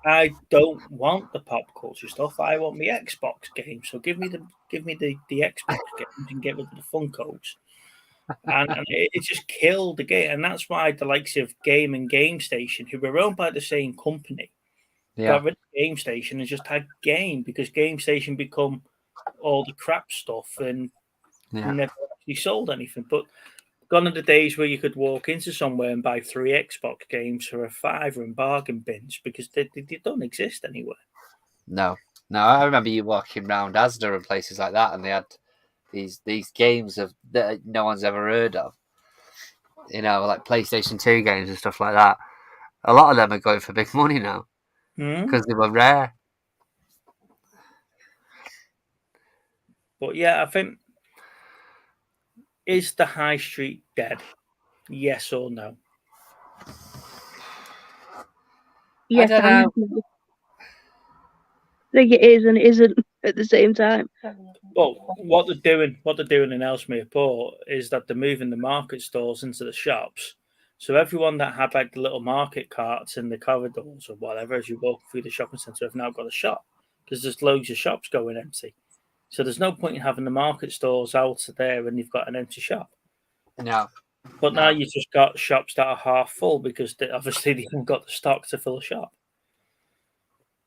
I don't want the pop culture stuff. I want the Xbox games. So give me the Xbox games and get rid of the Funkos. And it just killed the game. And that's why the likes of Game and Game Station, who were owned by the same company, got rid of Game Station and just had Game, because Game Station become all the crap stuff and never actually sold anything. But gone are the days where you could walk into somewhere and buy 3 Xbox games for $5 in bargain bins, because they don't exist anywhere. No, I remember you walking around Asda and places like that, and they had these games that no one's ever heard of. You know, like PlayStation 2 games and stuff like that. A lot of them are going for big money now because they were rare. But yeah, I think, is the high street dead? Yes or no? Yes, I don't know. I think it is and it isn't at the same time. Well, what they're doing in Ellesmere Port is that they're moving the market stalls into the shops. So everyone that had like the little market carts in the corridors or whatever as you walk through the shopping centre have now got a shop, because there's loads of shops going empty. So there's no point in having the market stalls out there and you've got an empty shop. No. But now you've just got shops that are half full because they haven't got the stock to fill a shop.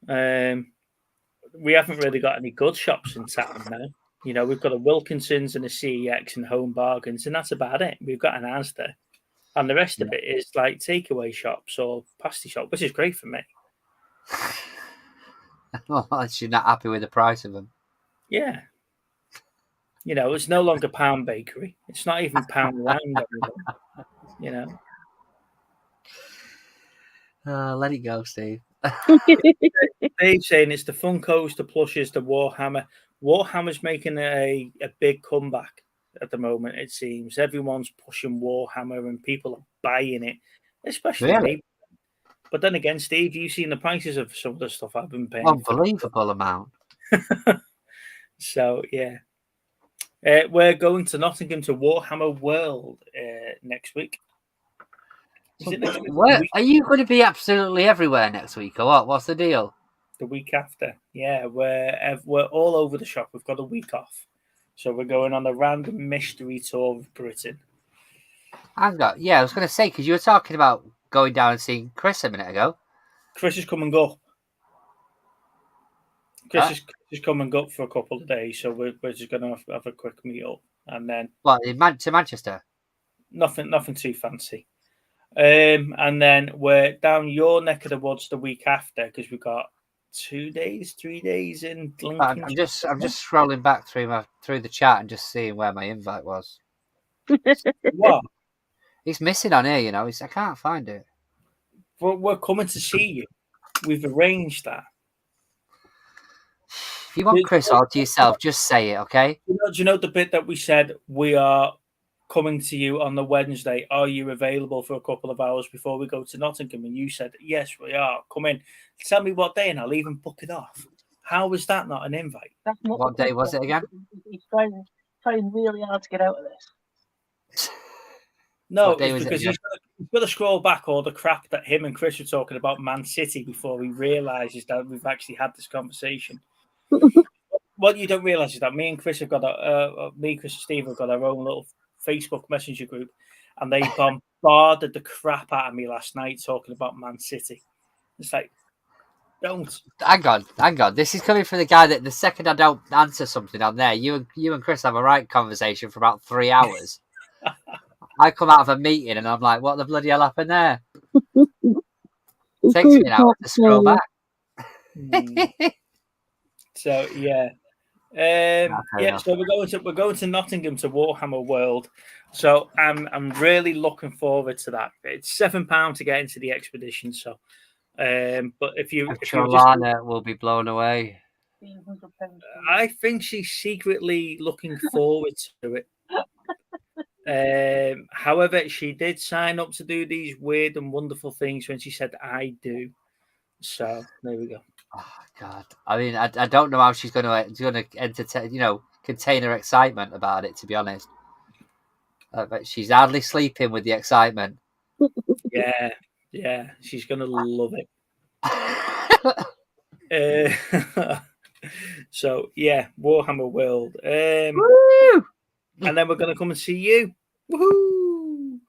We haven't really got any good shops in town now. You know, we've got a Wilkinson's and a CEX and Home Bargains, and that's about it. We've got an Asda, and the rest of it is like takeaway shops or pasty shop, which is great for me. Well, you're not happy with the price of them. Yeah. You know, it's no longer Pound Bakery. It's not even Pound Land anymore. You know. Let it go, Steve. Dave's saying it's the Funkos, the plushes, the Warhammer. Warhammer's making a big comeback at the moment, it seems. Everyone's pushing Warhammer and people are buying it, especially me. But then again, Steve, you've seen the prices of some of the stuff I've been paying. Unbelievable amount. So yeah, we're going to Nottingham to Warhammer World next week. Is it next week? Where, are you going to be absolutely everywhere next week, or what? What's the deal? The week after, yeah, we're all over the shop. We've got a week off, so we're going on a random mystery tour of Britain. I was going to say, because you were talking about going down and seeing Chris a minute ago. Chris is coming up. Chris is coming up for a couple of days, so we're just going to have a quick meal, and then to Manchester. Nothing too fancy. And then we're down your neck of the woods the week after because we've got 3 days in Lincoln. I'm just scrolling back through the chat and just seeing where my invite was. What? It's missing on here, you know. I can't find it. Well, we're coming to see you. We've arranged that. If you want Chris all to yourself, just say it, okay? Do you know the bit that we said we are coming to you on the Wednesday? Are you available for a couple of hours before we go to Nottingham? And you said, yes, we are. Come in. Tell me what day and I'll even book it off. How was that not an invite? What day was it again? He's trying really hard to get out of this. No, it's because he's got to scroll back all the crap that him and Chris were talking about Man City before he realises that we've actually had this conversation. What you don't realise is that me and Chris and Steve have got our own little Facebook Messenger group, and they bombarded the crap out of me last night talking about Man City. It's like, don't. Hang on. This is coming from the guy that the second I don't answer something on there, you and Chris have a right conversation for about 3 hours. I come out of a meeting and I'm like, what the bloody hell happened there? Takes me an hour to scroll back. So yeah. So we're going to Nottingham to Warhammer World. So I'm really looking forward to that. It's £7 to get into the expedition. So, but if Lana will be blown away. I think she's secretly looking forward to it. However, she did sign up to do these weird and wonderful things when she said "I do." So there we go. Oh God! I mean, I don't know how she's going to entertain, contain her excitement about it. To be honest, but she's hardly sleeping with the excitement. Yeah, she's going to love it. So yeah, Warhammer World. Woo! And then we're going to come and see you. Woohoo!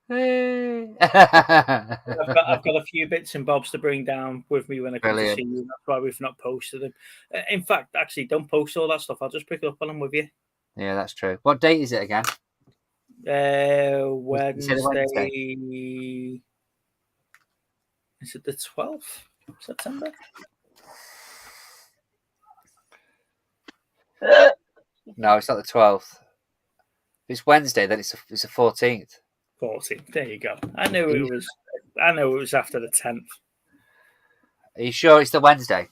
Hey. I've got a few bits and bobs to bring down with me when I come to see you. That's why we've not posted them. In fact, actually, don't post all that stuff. I'll just pick it up when I'm with you. Yeah, that's true. What date is it again? Wednesday. Is it the 12th of September? No, it's not the 12th. If it's Wednesday, then it's the 14th. 14th. There you go. I knew it was after the 10th. Are you sure it's the Wednesday?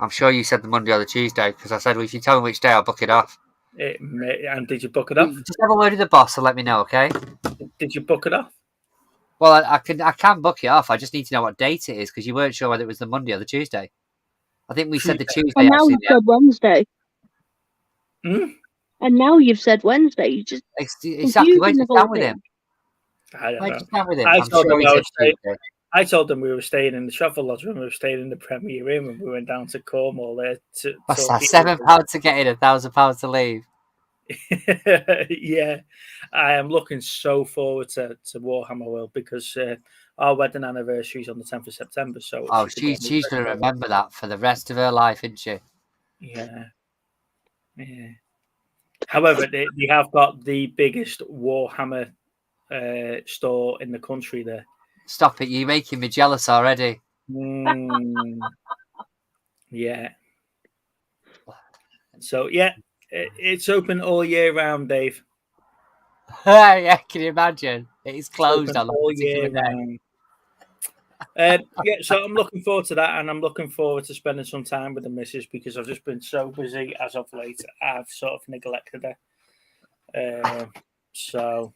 I'm sure you said the Monday or the Tuesday because I said, well, if you tell me which day, I'll book it off. And did you book it off? Just have a word with the boss and let me know, okay? Did you book it off? Well, I can book it off. I just need to know what date it is because you weren't sure whether it was the Monday or the Tuesday. I think we said the Tuesday. And now you've said Wednesday. And now you've said Wednesday. You just exactly. Where'd you stand with him? I don't know. I told them we were staying in the Shuffle Lodge and we were staying in the Premier Inn when we went down to Cornwall there. What's that? £7 to get in, £1,000 to leave. Yeah, I am looking so forward to Warhammer World because our wedding anniversary is on the 10th of September. So she's going to remember that for the rest of her life, isn't she? Yeah. However, they have got the biggest Warhammer store in the country there. Stop it! You're making me jealous already. Yeah. So yeah, it's open all year round, Dave. Yeah, can you imagine? It's closed on all year round. So I'm looking forward to that, and I'm looking forward to spending some time with the missus because I've just been so busy as of late. I've sort of neglected her. So,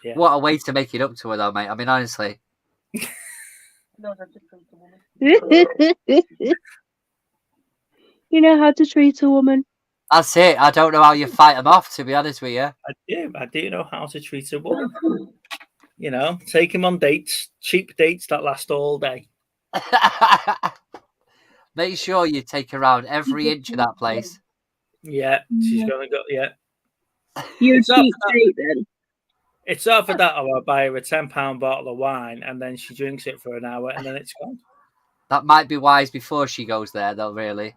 yeah. What a way to make it up to her, though, mate. I mean, honestly. You know how to treat a woman. That's it. I don't know how you fight them off, to be honest with you. I do know how to treat a woman. You know, take him on dates, cheap dates that last all day. Make sure you take around every inch of that place. Yeah, she's gonna go. Yeah, You're cheap date then. it's either that or I buy her a £10 bottle of wine and then she drinks it for an hour and then it's gone. That might be wise before she goes there, though. Really,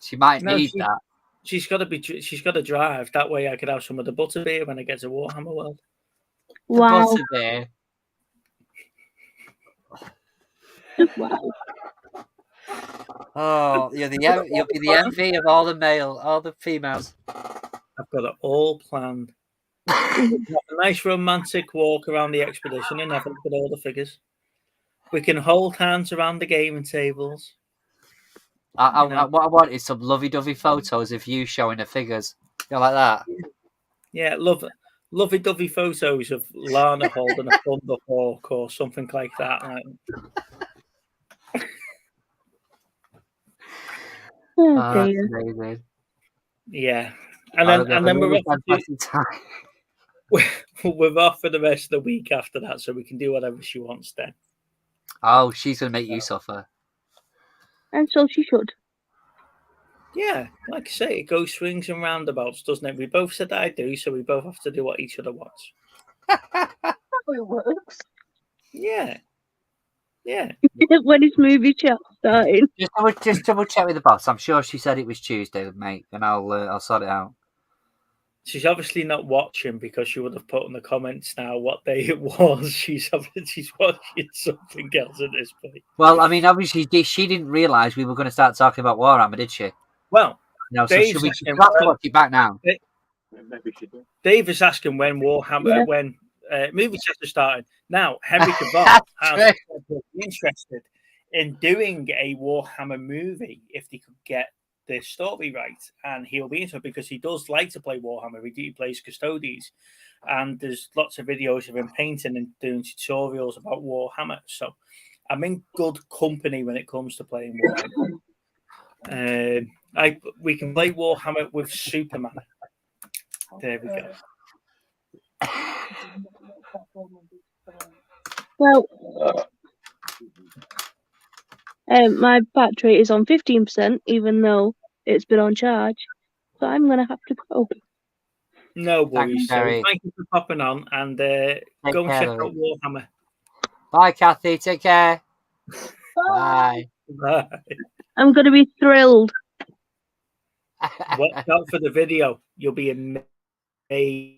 she might need that. She's got to drive. That way, I could have some of the butterbeer when I get to Warhammer World. Wow. The butterbeer. Wow. Oh, you'll be the envy of all the females. I've got it all planned. Have a nice romantic walk around the expedition and have a look at all the figures. We can hold hands around the gaming tables. What I want is some lovey-dovey photos of you showing the figures. You know, like that? Yeah, lovey-dovey photos of Lana holding a Thunderhawk or something like that. Okay. Amazing. Yeah, and then we're off for the rest of the week after that, so we can do whatever she wants then. Oh, she's gonna make you suffer. And so she should. Yeah, like I say, it goes swings and roundabouts, doesn't it? We both said that I do, so we both have to do what each other wants. That's how it works. Yeah. When is movie chat starting? Just double check with the boss. I'm sure she said it was Tuesday, mate, and I'll sort it out. She's obviously not watching because she would have put in the comments now what day it was. She's watching something else at this point. Well, I mean, obviously she didn't realise we were going to start talking about Warhammer, did she? Well, no. So should we watch it back now? Maybe she did. Dave is asking when Warhammer, when movie chats are starting. Now, Henry Cavill has interested in doing a Warhammer movie if they could get the story right, and he'll be into it because he does like to play Warhammer. He plays Custodes, and there's lots of videos of him painting and doing tutorials about Warhammer. So I'm in good company when it comes to playing Warhammer. We can play Warhammer with Superman. There we go. Well, my battery is on 15%, even though it's been on charge. So I'm going to have to go. No worries. Thank you for popping on and go and check out Warhammer. Bye, Kathy. Take care. Bye. Bye. I'm going to be thrilled. Watch out for the video. You'll be amazed.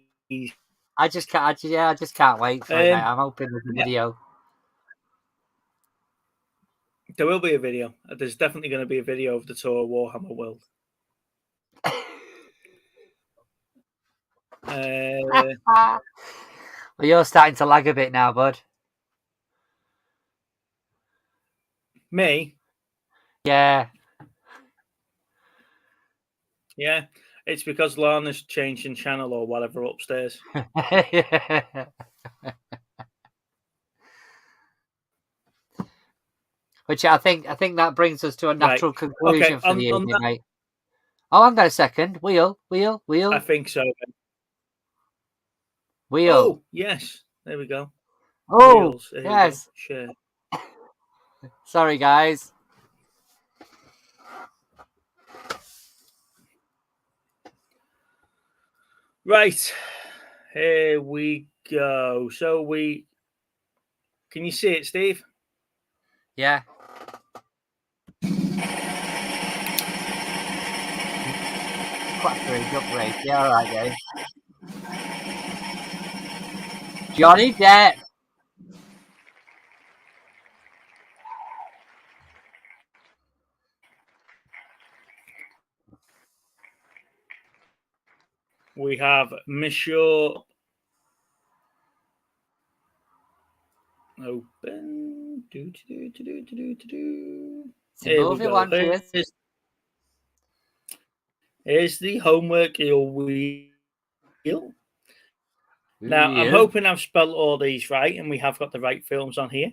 I just can't wait for it. I'm hoping there's a video. There will be a video. There's definitely going to be a video of the tour of Warhammer World. Well, you're starting to lag a bit now, bud. Me? Yeah. Yeah. It's because Lana's changing channel or whatever upstairs. Which I think that brings us to a natural conclusion for the evening, mate. Oh, hang on a second. Wheel. I think so. Wheel. Oh, yes. There we go. Oh, Wheels. yes. Sure. Sorry, guys. Right. Here we go. So can you see it, Steve? Yeah. Upgrade. Yeah, all right, guys. Johnny Depp. We have Monsieur open. Here's the homework wheel. Now, I'm hoping I've spelled all these right and we have got the right films on here.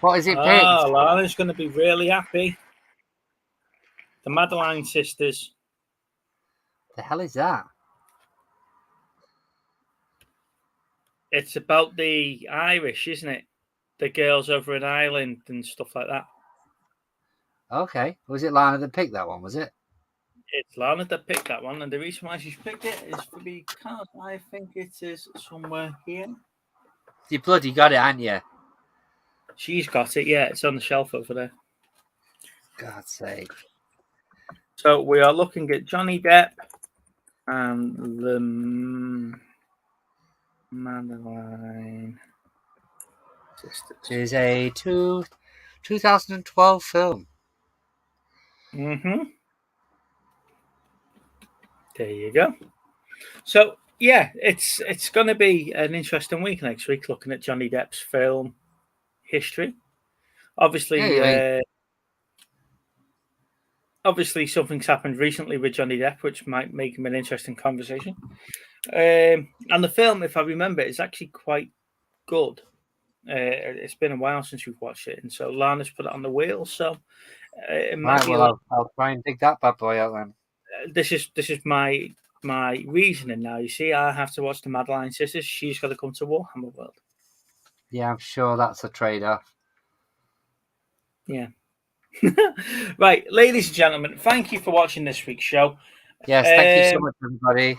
What is it picked? Oh, Lana's going to be really happy. The Madeline Sisters. The hell is that? It's about the Irish, isn't it? The girls over in Ireland and stuff like that. Okay. Was it Lana that picked that one, was it? It's Lana that picked that one, and the reason why she's picked it is because I think it is somewhere here. You bloody got it, hadn't you? She's got it, yeah. It's on the shelf over there. God's sake. So we are looking at Johnny Depp and the Madeline Sisters. It is a 2012 film. Mm-hmm. There you go. So yeah, it's going to be an interesting week next week, looking at Johnny Depp's film history. Obviously, obviously something's happened recently with Johnny Depp, which might make him an interesting conversation. And the film, if I remember, is actually quite good. It's been a while since we've watched it, and so Lana's put it on the wheel. So Right, well, I'll try and dig that bad boy out then. This is my reasoning now. You see, I have to watch the Madeline Sisters. She's got to come to Warhammer World. Yeah, I'm sure that's a trade-off. Yeah. Right, ladies and gentlemen, thank you for watching this week's show. Yes, thank you so much, everybody.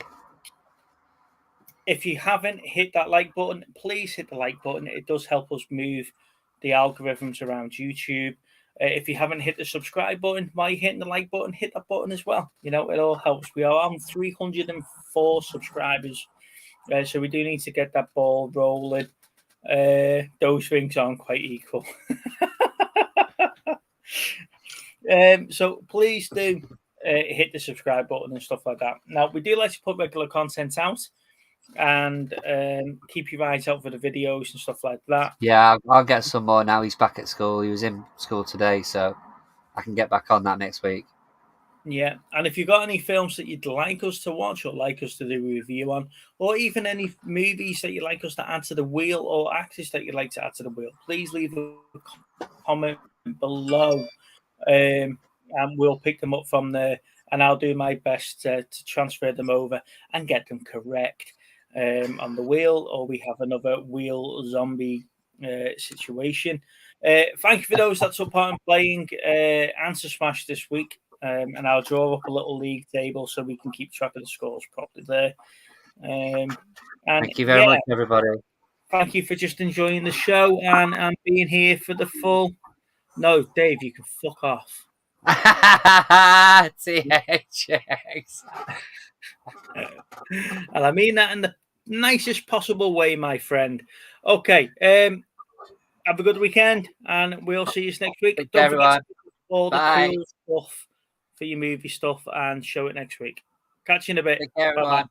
If you haven't hit that like button, please hit the like button. It does help us move the algorithms around YouTube. If you haven't hit the subscribe button while you're hitting the like button, hit that button as well. You know, it all helps. We are on 304 subscribers. So we do need to get that ball rolling. Those things aren't quite equal. So please do hit the subscribe button and stuff like that. Now, we do like to put regular content out and keep your eyes out for the videos and stuff like that. Yeah, I'll get some more now. He's back at school. He was in school today, so I can get back on that next week. Yeah, and if you've got any films that you'd like us to watch or like us to do a review on, or even any movies that you'd like us to add to the wheel or actors that you'd like to add to the wheel, please leave a comment below, and we'll pick them up from there, and I'll do my best to transfer them over and get them correct on the wheel, or we have another wheel zombie situation. Thank you for those that took part in playing Answer Smash this week. And I'll draw up a little league table so we can keep track of the scores properly there. And thank you very much, everybody. Thank you for just enjoying the show and being here for the full. No, Dave, you can fuck off. THX. And I mean that in the nicest possible way, my friend. Okay. Have a good weekend, and we'll see you next week. Thank Don't everyone. forget all the Bye. cool stuff for your movie stuff and show it next week. Catch you in a bit. Take care, Bye-bye. everyone.